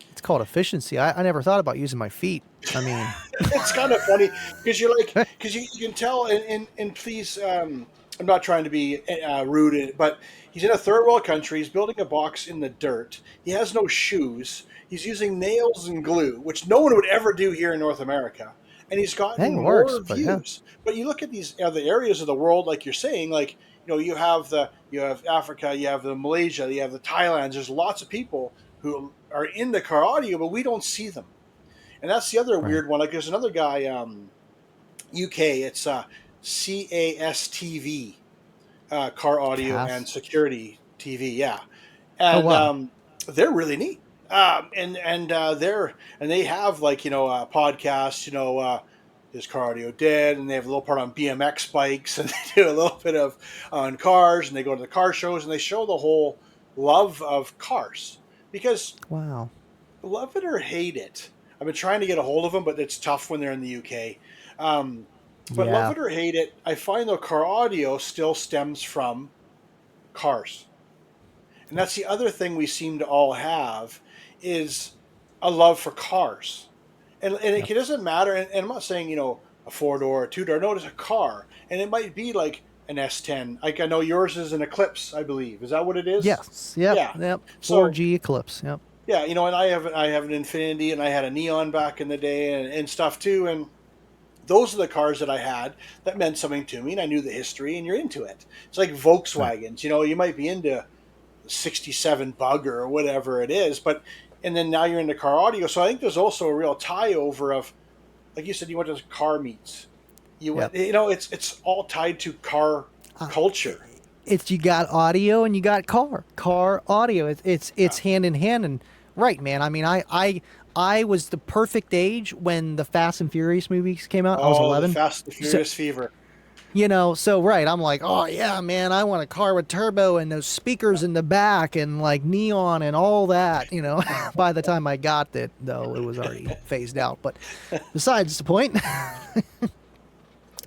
It's called efficiency. I never thought about using my feet. I mean,
It's kind of funny because you're like, because you can tell, and please, I'm not trying to be rude, but he's in a third world country. He's building a box in the dirt. He has no shoes. He's using nails and glue, which no one would ever do here in North America. And he's
hey,
gotten
it works,
more
but yeah.
views. But you look at these other areas of the world, like you're saying, like, you have Africa, you have the Malaysia, you have the Thailand. There's lots of people who are into car audio, but we don't see them. And that's the other
Right.
weird one. Like there's another guy, UK. It's CASTV, Car Audio and
Cass.
Security TV. Yeah,
Oh
and
wow.
they're really neat. And they have like a podcast. Is car audio dead? And they have a little part on BMX bikes, and they do a little bit of on cars, and they go to the car shows, and they show the whole love of cars because
Wow.
love it or hate it. I've been trying to get a hold of them, but it's tough when they're in the UK. But love
Yeah.
it or hate it, I find though car audio still stems from cars, and that's the other thing we seem to all have is a love for cars. And it
Yep.
doesn't matter. And I'm not saying a 4 door, a 2 door. No, it's a car, and it might be like an S10. Like I know yours is an Eclipse, I believe. Is that what it is?
Yes. Yep.
Yeah.
Yep.
So
4G Eclipse. Yep.
yeah, and I have an Infinity, and I had a Neon back in the day, and stuff too. And those are the cars that I had that meant something to me, and I knew the history, and you're into it. It's like
Right.
Volkswagens. You might be into 67 Bug or whatever it is, but and then now you're into car audio. So I think there's also a real tie over of, like you said, you went to car meets. You went,
Yep.
it's all tied to car
Uh,
culture.
it's you got audio and you got car audio. It's
Yeah.
hand in hand. And right, man. I mean, I was the perfect age when the Fast and Furious movies came out. I was
Oh, the
11.
Fast and
So
Furious fever.
So right, I'm like, oh yeah, man, I want a car with turbo and those speakers in the back and like neon and all that. By the time I got it, though, it was already phased out. But besides the point,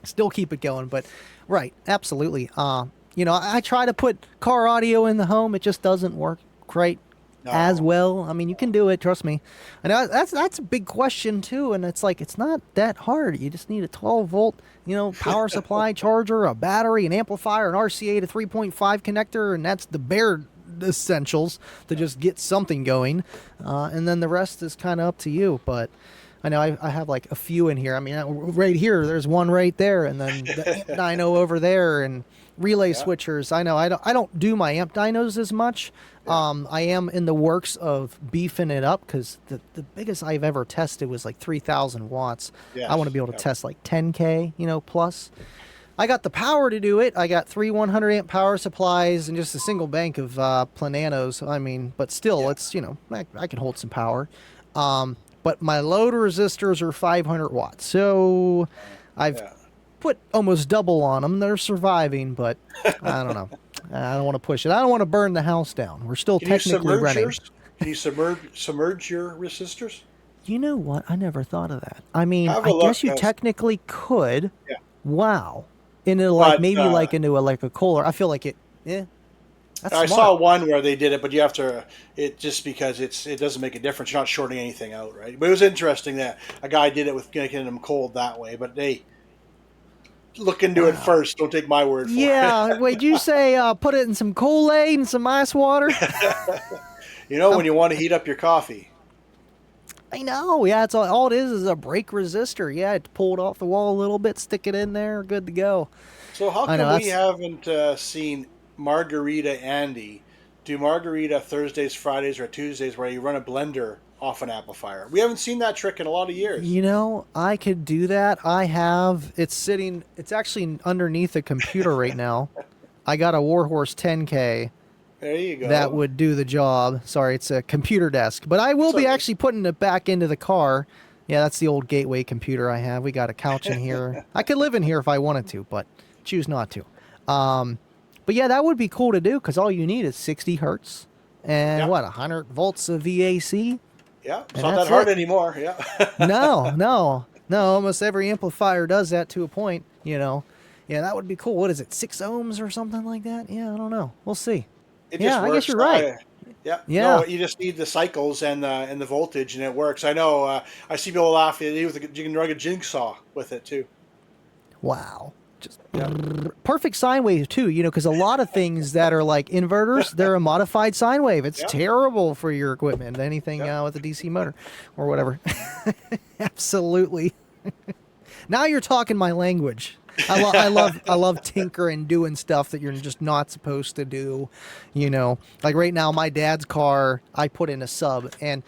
still keep it going. But right, absolutely. I try to put car audio in the home. It just doesn't work quite as well. I mean, you can do it, trust me. And that's a big question too. And it's like, it's not that hard. You just need a 12-volt, power supply, charger, a battery, an amplifier, an RCA to 3.5 connector, and that's the bare essentials to just get something going. And then the rest is kind of up to you. But I know I have like a few in here. I mean, right here, there's one right there, and then the amp dyno over there, and relay switchers. I know I don't do my amp dynos as much. I am in the works of beefing it up because the biggest I've ever tested was like 3,000 watts. I want to be able to test like 10K, plus. I got the power to do it. I got 3 100 amp power supplies and just a single bank of Plananos. I mean, but still, it's I can hold some power. But my load resistors are 500 watts, so I've put almost double on them. They're surviving, but I don't know. I don't want to push it. I don't want to burn the house down. We're still technically running.
Can you submerge your resistors?
You know what? I never thought of that. I mean, I guess you technically could. Yeah. Wow. Into like maybe like into a Kohler. I feel like it. Yeah.
I saw one where they did it, but you have to just because it doesn't make a difference. You're not shorting anything out, right? But it was interesting that a guy did it with getting them cold that way. But they look into it first. Don't take my word for it.
Yeah. Wait, you say put it in some Kool-Aid and some ice water?
When you want to heat up your coffee.
I know. Yeah, it's all it is a brake resistor. Yeah, pull it off the wall a little bit, stick it in there, good to go.
So how come we haven't seen Margarita Andy do Margarita Thursdays, Fridays, or Tuesdays where you run a blender off an amplifier? We haven't seen that trick in a lot of years.
I could do that. I have. It's actually underneath a computer right now. I got a Warhorse 10K.
There you go.
That would do the job. Sorry, it's a computer desk. But I will be actually putting it back into the car. Yeah, that's the old Gateway computer I have. We got a couch in here. I could live in here if I wanted to, but choose not to. But yeah, that would be cool to do because all you need is 60 hertz and 100 volts of VAC.
Yeah, it's not that hard anymore. Yeah.
No. Almost every amplifier does that to a point. Yeah, that would be cool. What is it, 6 ohms or something like that? Yeah, I don't know. We'll see.
I guess you're right. Yeah. No, you just need the cycles and the voltage, and it works. I know. I see people laugh. You can run a jigsaw with it too.
Wow. Just perfect sine wave too, because a lot of things that are like inverters, they're a modified sine wave. It's terrible for your equipment, anything with a DC motor or whatever. Absolutely. Now you're talking my language. I love tinkering, doing stuff that you're just not supposed to do. Like right now, my dad's car, I put in a sub, and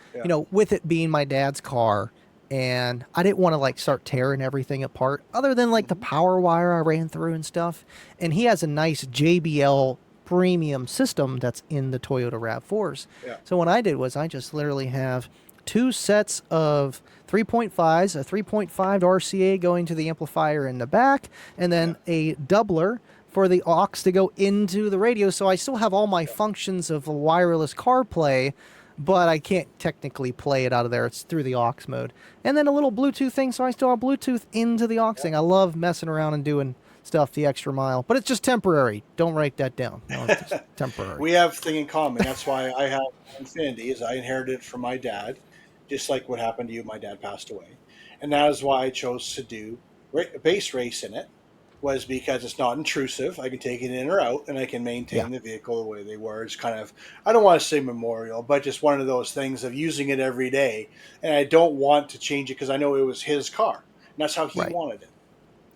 with it being my dad's car. And I didn't want to like start tearing everything apart other than like the power wire I ran through and stuff. And he has a nice JBL premium system that's in the Toyota RAV4s. Yeah. So what I did was I just literally have 2 sets of 3.5s, a 3.5 RCA going to the amplifier in the back, and then a doubler for the aux to go into the radio. So I still have all my functions of wireless CarPlay, but I can't technically play it out of there. It's through the aux mode. And then a little Bluetooth thing, so I still have Bluetooth into the aux thing. I love messing around and doing stuff the extra mile. But it's just temporary. Don't write that down. No, it's just temporary.
We have a thing in common. That's why I have Infinity, is I inherited it from my dad, just like what happened to you. My dad passed away. And that is why I chose to do a base race in it, was because it's not intrusive. I can take it in or out, and I can maintain the vehicle the way they were. It's kind of, I don't want to say memorial, but just one of those things of using it every day. And I don't want to change it because I know it was his car. And that's how he wanted it.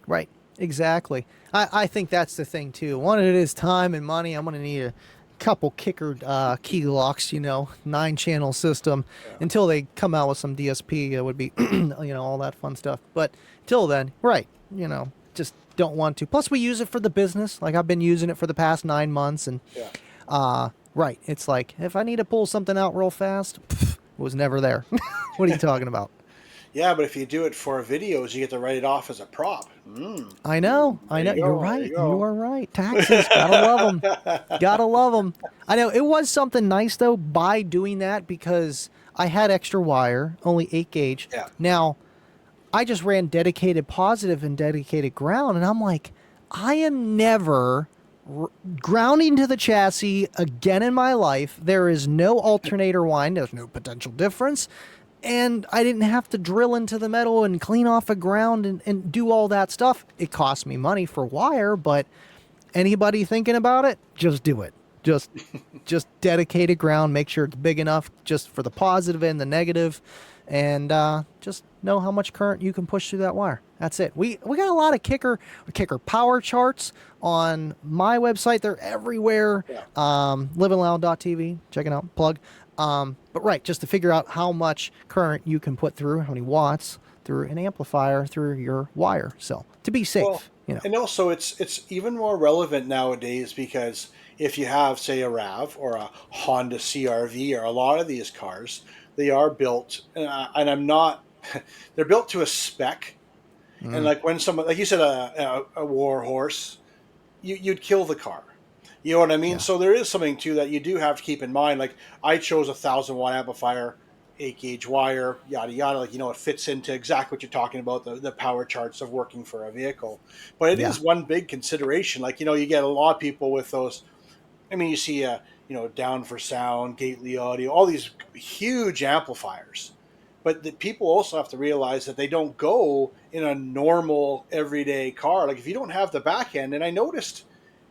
Right. Exactly. I think that's the thing, too. One of it is time and money. I'm going to need a couple kicker key locks, 9-channel system. Until they come out with some DSP, it would be, all that fun stuff. But till then, just don't want to. Plus, we use it for the business. Like, I've been using it for the past 9 months. And, it's like, if I need to pull something out real fast, it was never there. What are you talking about?
Yeah, but if you do it for videos, you get to write it off as a prop.
I know.
There
I know.
you
You're
go. There
right.
you
You
go.
are right. Taxes. Gotta love them. Gotta love them. I know it was something nice though by doing that because I had extra wire, only 8 gauge.
Yeah.
Now, I just ran dedicated positive and dedicated ground, and I'm like, I am never grounding to the chassis again in my life. There is no alternator wind, there's no potential difference. And I didn't have to drill into the metal and clean off a ground and do all that stuff. It cost me money for wire, but anybody thinking about it, just do it. Just dedicated ground, make sure it's big enough just for the positive and the negative, and just know how much current you can push through that wire. That's it. We got a lot of kicker power charts on my website. They're everywhere.
Yeah.
Livinloud.tv. Check it out. Plug. But right, just to figure out how much current you can put through, how many watts through an amplifier through your wire. So to be safe,
Well, and also it's even more relevant nowadays because if you have, say, a RAV or a Honda CRV or a lot of these cars, they are built, and I'm not, they're built to a spec. And
Mm,
like when someone, like you said, a war horse, you'd kill the car. You know what I mean?
yeah.
So there is something too that you do have to keep in mind. Like I chose 1,000 watt amplifier, 8 gauge wire, yada yada. Like it fits into exactly what you're talking about, the power charts of working for a vehicle. But it
Yeah.
is one big consideration. Like you get a lot of people with those. I mean, you see, down for sound, Gately audio, all these huge amplifiers. But the people also have to realize that they don't go in a normal everyday car. Like if you don't have the back end, and I noticed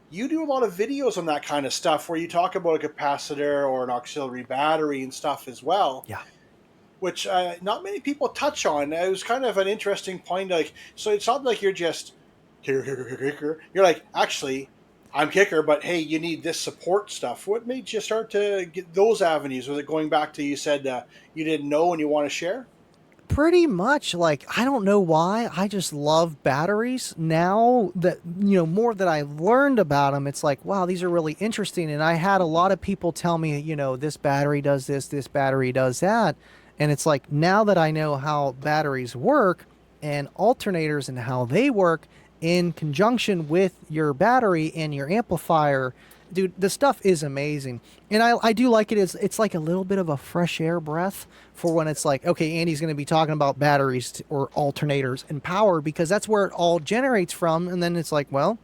you do a lot of videos on that kind of stuff where you talk about a capacitor or an auxiliary battery and stuff as well,
Yeah.
which not many people touch on. It was kind of an interesting point. Like, so it's not like you're just kicker. You're like, actually, I'm kicker, but hey, you need this support stuff. What made you start to get those avenues? Was it going back to you said you didn't know and you want to share?
Pretty much. Like, I don't know why. I just love batteries. Now that, more that I've learned about them, it's like, wow, these are really interesting. And I had a lot of people tell me, this battery does this battery does that. And it's like, now that I know how batteries work and alternators and how they work in conjunction with your battery and your amplifier, dude, the stuff is amazing. And I do like it. It's like a little bit of a fresh air breath for when it's like, okay, Andy's going to be talking about batteries or alternators and power because that's where it all generates from. And then it's like, well,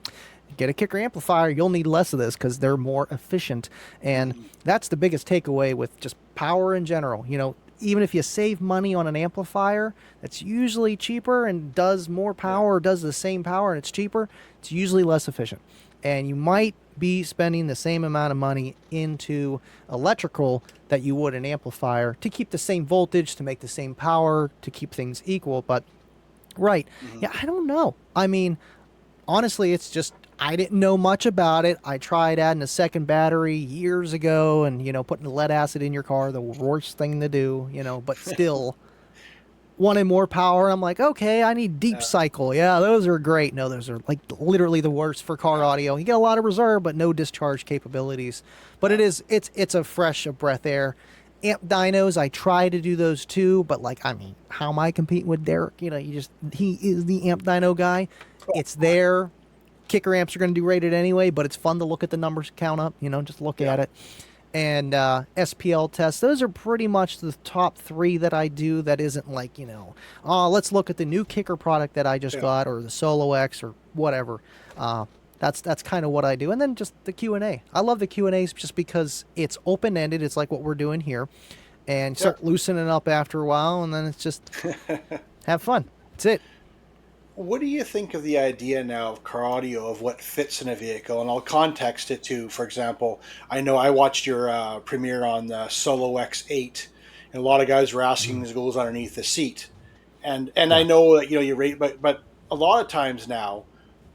get a kicker amplifier. You'll need less of this because they're more efficient. And
Mhm.
that's the biggest takeaway with just power in general. Even if you save money on an amplifier that's usually cheaper and does more
Yeah.
power or does the same power and it's cheaper, it's usually less efficient. And you might be spending the same amount of money into electrical that you would an amplifier to keep the same voltage, to make the same power, to keep things equal. But, right.
Mhm.
Yeah, I don't know. I mean, honestly, it's just I didn't know much about it. I tried adding a second battery years ago and, putting lead acid in your car, the worst thing to do, but still wanted more power. I'm like, okay, I need deep
Yeah.
cycle. Yeah, those are great. No, those are like literally the worst for car
Yeah.
audio. You get a lot of reserve, but no discharge capabilities. But
Yeah.
it's a fresh of breath air. Amp dynos, I try to do those too, but like, I mean, how am I competing with Derek? He is the amp dyno guy. It's there. Kicker amps are going to do rated anyway, but it's fun to look at the numbers count up, just look
Yeah.
at it. And SPL tests, those are pretty much the top 3 that I do that isn't like, oh, let's look at the new kicker product that I just
Yeah.
got or the Solo X or whatever. That's kind of what I do. And then just the Q&A. I love the Q&As just because it's open-ended. It's like what we're doing here. And
Yeah.
start loosening up after a while, and then it's just have fun. That's it.
What do you think of the idea now of car audio of what fits in a vehicle? And I'll context it to, for example, I know I watched your premiere on the Solo X8, and a lot of guys were asking
Mm,
this goes underneath the seat, and I
yeah.
know that you rate, but a lot of times now,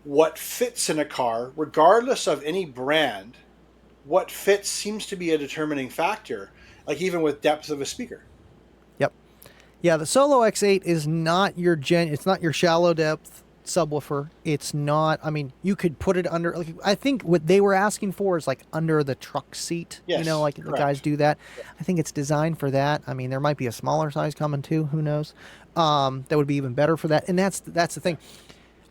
what fits in a car, regardless of any brand, what fits seems to be a determining factor. Like even with depth of a speaker.
Yep. Yeah, the Solo X8 is not your it's not your shallow depth subwoofer. It's not, I mean, you could put it under, like, I think what they were asking for is like under the truck seat,
Yes,
like the guys
correct.
do that. I think it's designed for that. I mean, there might be a smaller size coming too, who knows. That would be even better for that. And that's the
Yeah.
thing.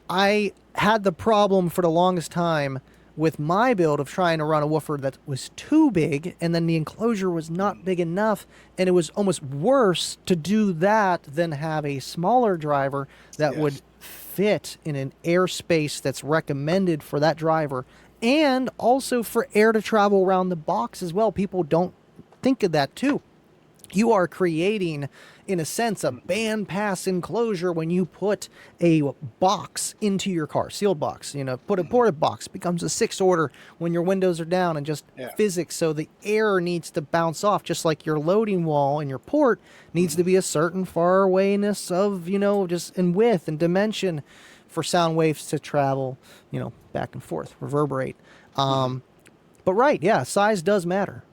I had the problem for the longest time with my build of trying to run a woofer that was too big, and then the enclosure was not big enough, and it was almost worse to do that than have a smaller driver that would
Yes.
fit in an airspace that's recommended for that driver, and also for air to travel around the box as well. People don't think of that too. You are creating, in a sense, a bandpass enclosure when you put a box into your car, sealed box. Put a ported box, becomes a 6 order when your windows are down, and just
Yeah.
physics. So the air needs to bounce off, just like your loading wall in your port needs to be a certain far awayness of, just in width and dimension for sound waves to travel, back and forth, reverberate.
Mhm.
But right, yeah, size does matter.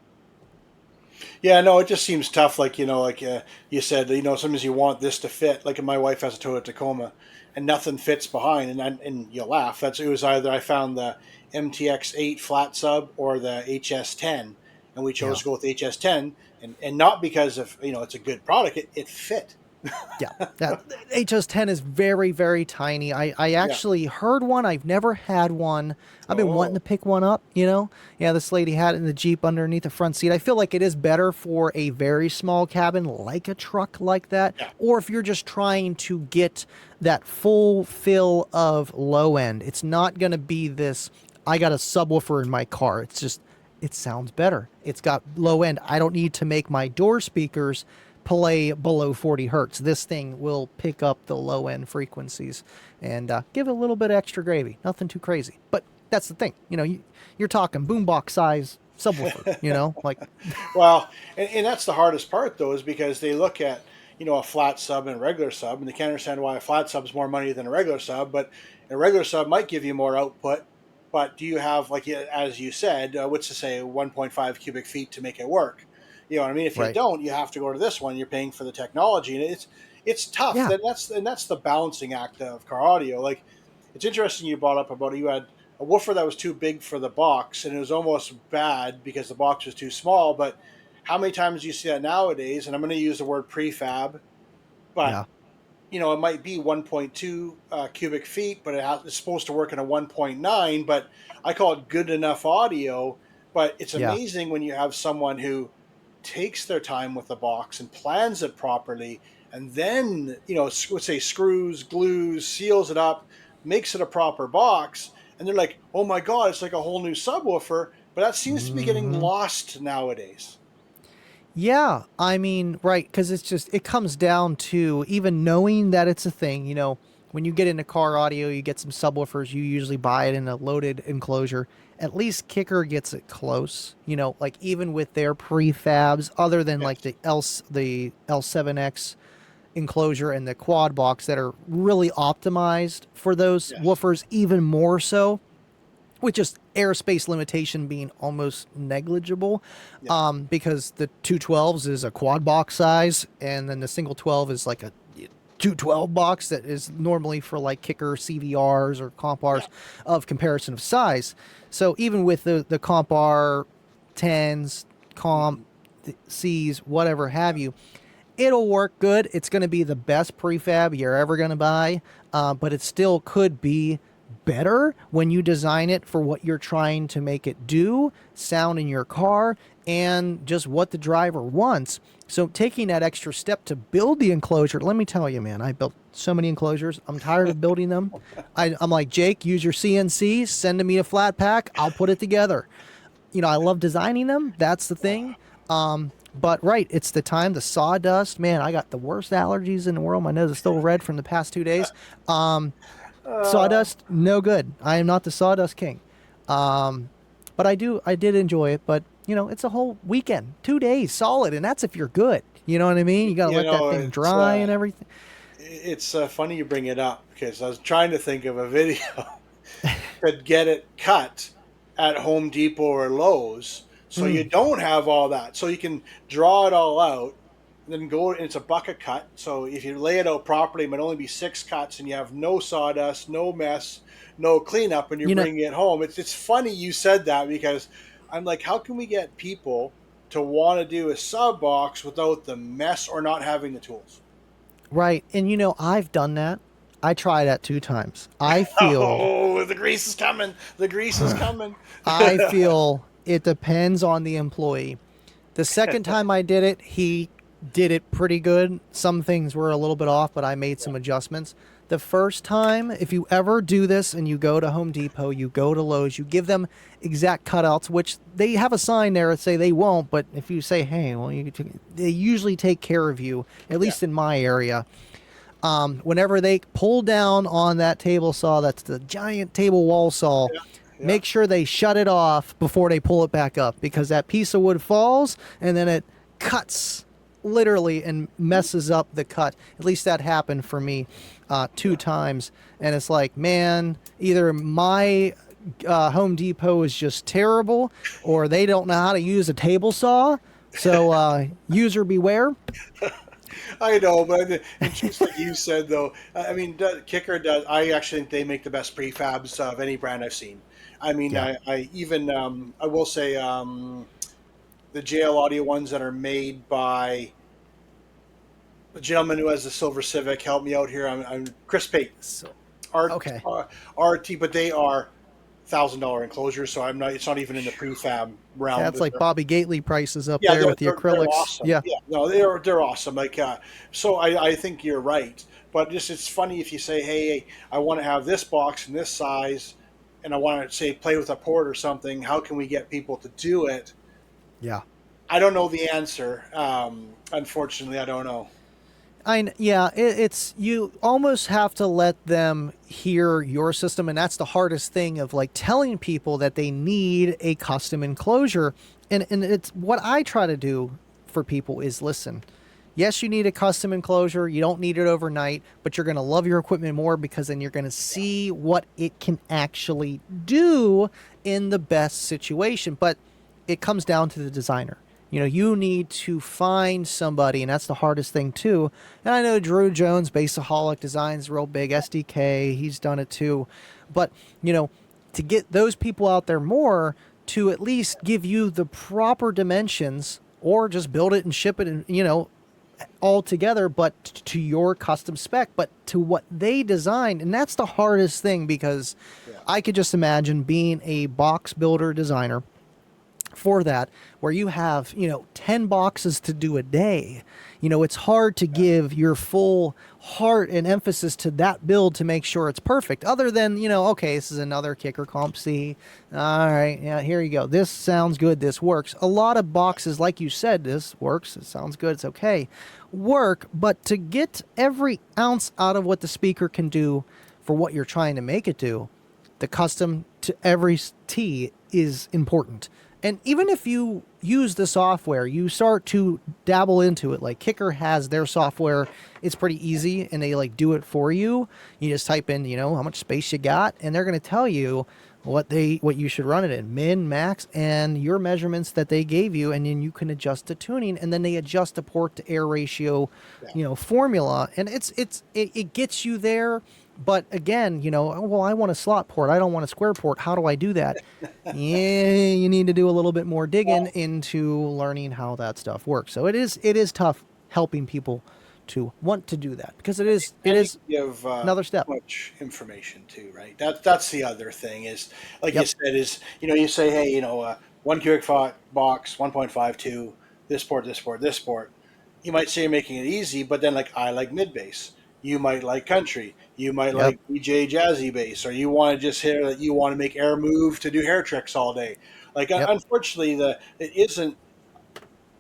Yeah, no, it just seems tough. Like you said, sometimes you want this to fit. Like my wife has a Toyota Tacoma, and nothing fits behind, and you laugh. It was either I found the MTX 8 flat sub or the HS10, and we chose
Yeah.
to go with the HS10, and not because of it's a good product. It fit.
Yeah, that HS10 is very, very tiny. I
Yeah.
actually heard one. I've never had one. I've been wanting
Oh.
to pick one up. Yeah, this lady had it in the Jeep underneath the front seat. I feel like it is better for a very small cabin, like a truck like that,
Yeah.
or if you're just trying to get that full fill of low end. It's not going to be this, I got a subwoofer in my car. It's just, it sounds better. It's got low end. I don't need to make my door speakers play below 40 hertz. This thing will pick up the low end frequencies and give it a little bit of extra gravy. Nothing too crazy. But that's the thing. You're talking boombox size subwoofer, like,
Well, and that's the hardest part though, is because they look at a flat sub and a regular sub, and they can't understand why a flat sub is more money than a regular sub. But a regular sub might give you more output, but do you have, like, as you said, what's to say 1.5 cubic feet to make it work? You know what I mean? If you
right.
don't, you have to go to this one. You're paying for the technology, and it's tough.
Yeah.
That's the balancing act of car audio. Like, it's interesting you brought up about you had a woofer that was too big for the box, and it was almost bad because the box was too small. But how many times do you see that nowadays? And I'm going to use the word prefab, but
Yeah.
it might be 1.2 cubic feet, but it's supposed to work in a 1.9. But I call it good enough audio. But it's
Yeah.
amazing when you have someone who takes their time with the box and plans it properly, and then let's say screws, glues, seals it up, makes it a proper box, and they're like, oh my god, it's like a whole new subwoofer. But that seems to be getting
Hmm.
lost nowadays.
Yeah, I mean, right, because it comes down to even knowing that it's a thing. When you get into car audio, you get some subwoofers, you usually buy it in a loaded enclosure. At least Kicker gets it close, like even with their prefabs, other than like
Yes.
the L7X enclosure and the quad box that are really optimized for those
Yes.
woofers, even more so, with just airspace limitation being almost negligible,
Yeah.
because the 212s is a quad box size, and then the single 12 is like a 212 box that is normally for like Kicker CVRs or Comp
Yeah.
Rs of comparison of size. So even with the Comp R 10s, Comp
Mhm.
Cs, whatever have you, it'll work good. It's going to be the best prefab you're ever going to buy, but it still could be better when you design it for what you're trying to make it do, sound in your car, and just what the driver wants. So taking that extra step to build the enclosure, let me tell you, man, I built so many enclosures. I'm tired of building them. I'm like, Jake, use your CNC, send me a flat pack, I'll put it together. I love designing them. That's the thing. But right, it's the time, the sawdust. Man, I got the worst allergies in the world. My nose is still red from the past 2 days.
Uh,
Sawdust, no good. I am not the sawdust king. Um, but I did enjoy it. But it's a whole weekend, 2 days solid, and that's if you're good. You know what I mean? You got to let that thing
it's
dry and everything.
funny you bring it up because I was trying to think of a video that get it cut at Home Depot or Lowe's, so you
Mm,
don't have all that. So you can draw it all out, then go, and it's a bucket cut. So if you lay it out properly, it might only be 6 cuts, and you have no sawdust, no mess, no cleanup, and you're
You know,
bringing it home. It's funny you said that, because I'm like, how can we get people to want to do a sub box without the mess or not having the tools?
right. And I've done that. I tried that 2 times. I feel
Oh, the grease is coming. The grease is coming.
I feel it depends on the employee. The second time I did it, he did it pretty good. Some things were a little bit off, but I made some adjustments. The first time, if you ever do this and you go to Home Depot, you go to Lowe's, you give them exact cutouts, which they have a sign there that say they won't, but if you say, hey, well, they usually take care of you, at
Yeah.
least in my area. Whenever they pull down on that table saw, that's the giant table wall saw,
Yeah. Yeah.
make sure they shut it off before they pull it back up, because that piece of wood falls and then it cuts literally and messes up the cut. At least that happened for me 2 times. And it's like, man, either my Home Depot is just terrible, or they don't know how to use a table saw. So user beware.
I know, but it's just like you said, though. I mean, Kicker does. I actually think they make the best prefabs of any brand I've seen. I mean,
Yeah.
I even I will say the JL Audio ones that are made by the gentleman who has the silver Civic. Help me out here. I'm Chris Pate.
So
Art
okay.
RT, but they are $1,000 enclosures, so I'm not. It's not even in the prefab realm.
That's like Bobby Gately prices up
Yeah,
there with the
they're
acrylics.
awesome.
Yeah.
Yeah, no, they're awesome. Like, so I think you're right, but just it's funny if you say, hey, I want to have this box in this size, and I want to say play with a port or something. How can we get people to do it?
Yeah.
I don't know the answer. Unfortunately, I don't know.
Yeah, it's you almost have to let them hear your system, and that's the hardest thing of like telling people that they need a custom enclosure. And it's what I try to do for people is listen. Yes, you need a custom enclosure. You don't need it overnight, but you're going to love your equipment more because then you're going to see what it can actually do in the best situation. But it comes down to the designer. You need to find somebody, and that's the hardest thing too. And I know Drew Jones, Baseaholic Designs, real big SDK. He's done it too, but to get those people out there more to at least give you the proper dimensions, or just build it and ship it, and all together, but to your custom spec, but to what they designed. And that's the hardest thing, because
Yeah,
I could just imagine being a box builder designer for that, where you have 10 boxes to do a day. It's hard to give your full heart and emphasis to that build to make sure it's perfect, other than okay, this is another Kicker Comp C, all right, yeah, here you go, this sounds good, this works. A lot of boxes, like you said, this works, it sounds good, it's okay, work, but to get every ounce out of what the speaker can do for what you're trying to make it do, the custom to every T is important. And even if you use the software, you start to dabble into it. Like Kicker has their software, it's pretty easy, and they like do it for you. You just type in, how much space you got, and they're going to tell you what you should run it in, min, max, and your measurements that they gave you, and then you can adjust the tuning, and then they adjust the port to air ratio,
yeah,
formula, and it gets you there. But again, well, I want a slot port. I don't want a square port. How do I do that? Yeah, you need to do a little bit more digging
well,
into learning how that stuff works. So it is tough helping people to want to do that, because it is it
and you
is
give
another step.
much information too, right? That's the other thing is, like you
Yep.
said, is you say, hey, one cubic foot box, 1.52, this port, this port, this port. You might say you're making it easy, but then like I like mid bass. You might like country. You might
Yep.
like DJ jazzy bass, or you want to just hear that you want to make air move to do hair tricks all day. Like
Yep.
unfortunately, it isn't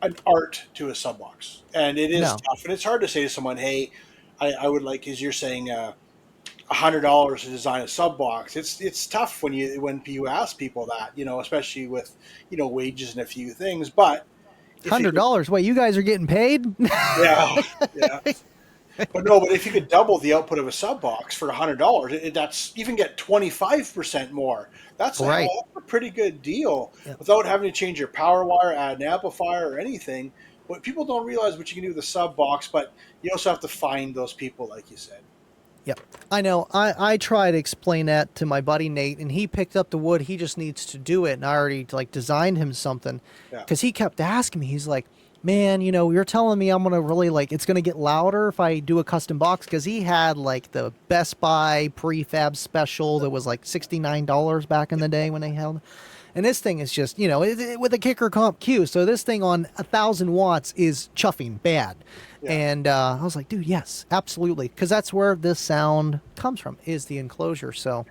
an art to a sub box, and it is
No.
tough, and it's hard to say to someone, hey, I would like, as you're saying, $100 to design a sub box. It's tough when you ask people that, especially with wages and a few things. But if you could,
$100. Wait, you guys are getting paid?
yeah, yeah. But no, but if you could double the output of a sub box for $100, that's even get 25% more. That's a,
Right.
that's a pretty good deal
Yep.
without having to change your power wire, add an amplifier or anything. what people don't realize what you can do with the sub box, but you also have to find those people, like you said.
Yep. I know. I try to explain that to my buddy Nate, and he picked up the wood. He just needs to do it, and I already like designed him something
Yeah.
because he kept asking me. He's like, "Man, you know, you're telling me I'm gonna really like it's gonna get louder if I do a custom box." Because he had like the Best Buy prefab special that was like $69 back in the day when they held. And this thing is just, you know, with a kicker comp Q. So this thing on 1,000 watts is chuffing bad.
Yeah.
And I was like, dude, yes, absolutely. Because that's where this sound comes from, is the enclosure. So,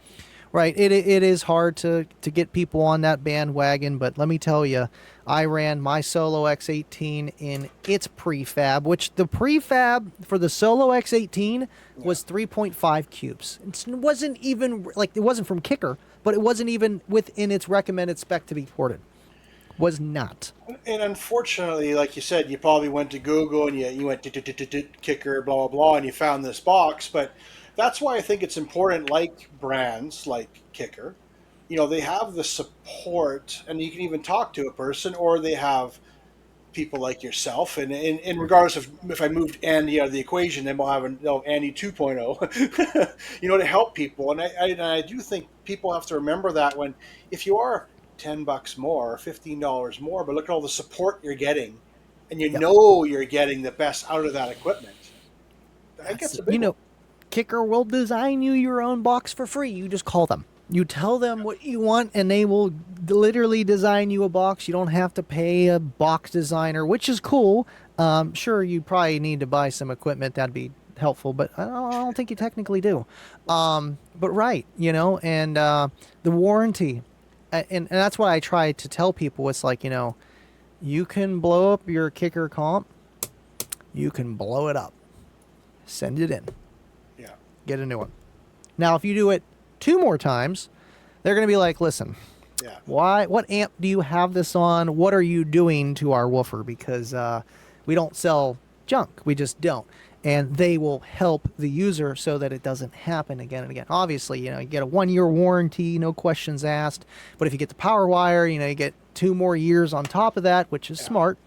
right, it is hard to get people on that bandwagon. But let me tell you, I ran my Solo X18 in its prefab, which the prefab for the Solo X18 was 3.5 cubes. It wasn't even, like, it wasn't from Kicker, but it wasn't even within its recommended spec to be ported. Was not.
And unfortunately, like you said, you probably went to Google and you went kicker, blah, blah, blah, and you found this box. But that's why I think it's important, like brands like Kicker, you know, they have the support, and you can even talk to a person, or they have people like yourself. And in regardless of if I moved Andy out of the equation, then they'll have Andy 2.0, you know, to help people. And I do think people have to remember that when, if you are $10 more or $15 more, but look at all the support you're getting, and you
Yep.
know you're getting the best out of that equipment. That gets a big
You know, Kicker will design you your own box for free. You just call them. You tell them what you want, and they will literally design you a box. You don't have to pay a box designer, which is cool. Sure, you probably need to buy some equipment. That'd be helpful, but I don't think you technically do. But right, you know, and the warranty. And that's what I try to tell people. It's like, you know, you can blow up your Kicker comp. You can blow it up. Send it in.
Yeah.
Get a new one. Now, if you do it 2 more times, they're going to be like, listen,
Yeah.
why? What amp do you have this on? What are you doing to our woofer? Because we don't sell junk. We just don't. And they will help the user so that it doesn't happen again and again. Obviously, you know, you get a 1-year warranty, no questions asked. But if you get the power wire, you know, you get 2 more years on top of that, which is smart.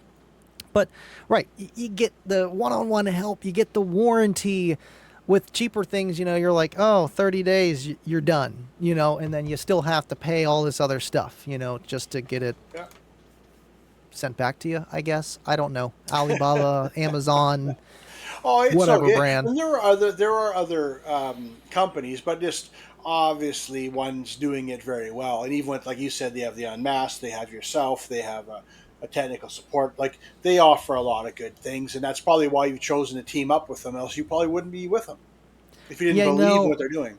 But, right, you get the one-on-one help. You get the warranty. With cheaper things, you know, you're like, oh, 30 days, you're done, you know, and then you still have to pay all this other stuff, you know, just to get it sent back to you, I guess. I don't know. Alibaba, Amazon,
It's
whatever
okay.
brand.
And there are other companies, but just obviously one's doing it very well. And even with, like you said, they have the Unmasked, they have yourself, they have a technical support. Like, they offer a lot of good things, and that's probably why you've chosen to team up with them. Else you probably wouldn't be with them if you didn't
Yeah,
believe
no,
what they're doing.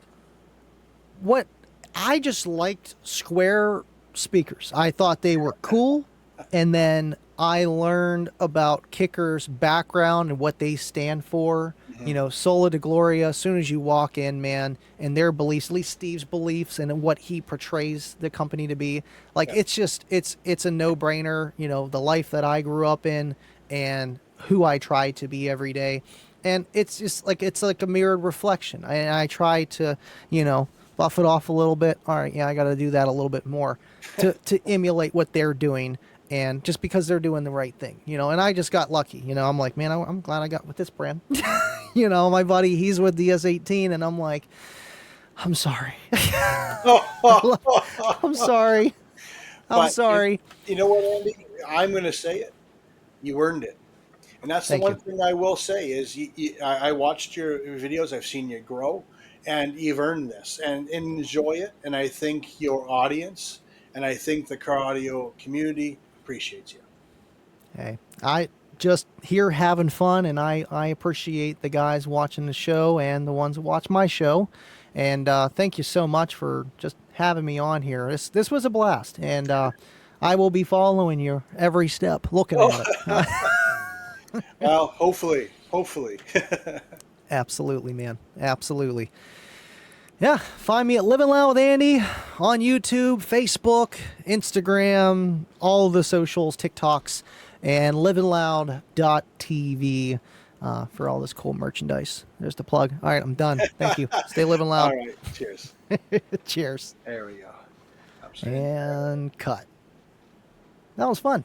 what I just liked square speakers. I thought they were cool, and then I learned about Kicker's background and what they stand for. You know, Sola de Gloria. As soon as you walk in, man, and their beliefs, at least Steve's beliefs, and what he portrays the company to be, like, it's just it's a no-brainer. You know, the life that I grew up in and who I try to be every day, and it's just like it's like a mirrored reflection. I try to, you know, buff it off a little bit. All right, yeah, I got to do that a little bit more to emulate what they're doing. And just because they're doing the right thing, you know, and I just got lucky, you know, I'm like, man, I'm glad I got with this brand. You know, my buddy, he's with the S18, and I'm like, I'm sorry. I'm sorry. I'm
But
sorry.
you know what, Andy? I'm going to say it. You earned it. And that's the
Thank
one
you.
thing I will say is I watched your videos. I've seen you grow, and you've earned this, and enjoy it. And I think your audience, and I think the car audio community appreciates you.
Hey, I just here having fun, and I appreciate the guys watching the show and the ones that watch my show. And thank you so much for just having me on here. This was a blast, and I will be following you every step, looking at it.
Well, hopefully.
Absolutely, man. Absolutely. Yeah, find me at Livin Loud Andy on YouTube, Facebook, Instagram, all the socials, TikToks, and livinloud.tv for all this cool merchandise. There's the plug. All right, I'm done. Thank you. Stay living
All
loud.
right. Cheers.
Cheers.
There we go. Absolutely.
And cut. That was fun.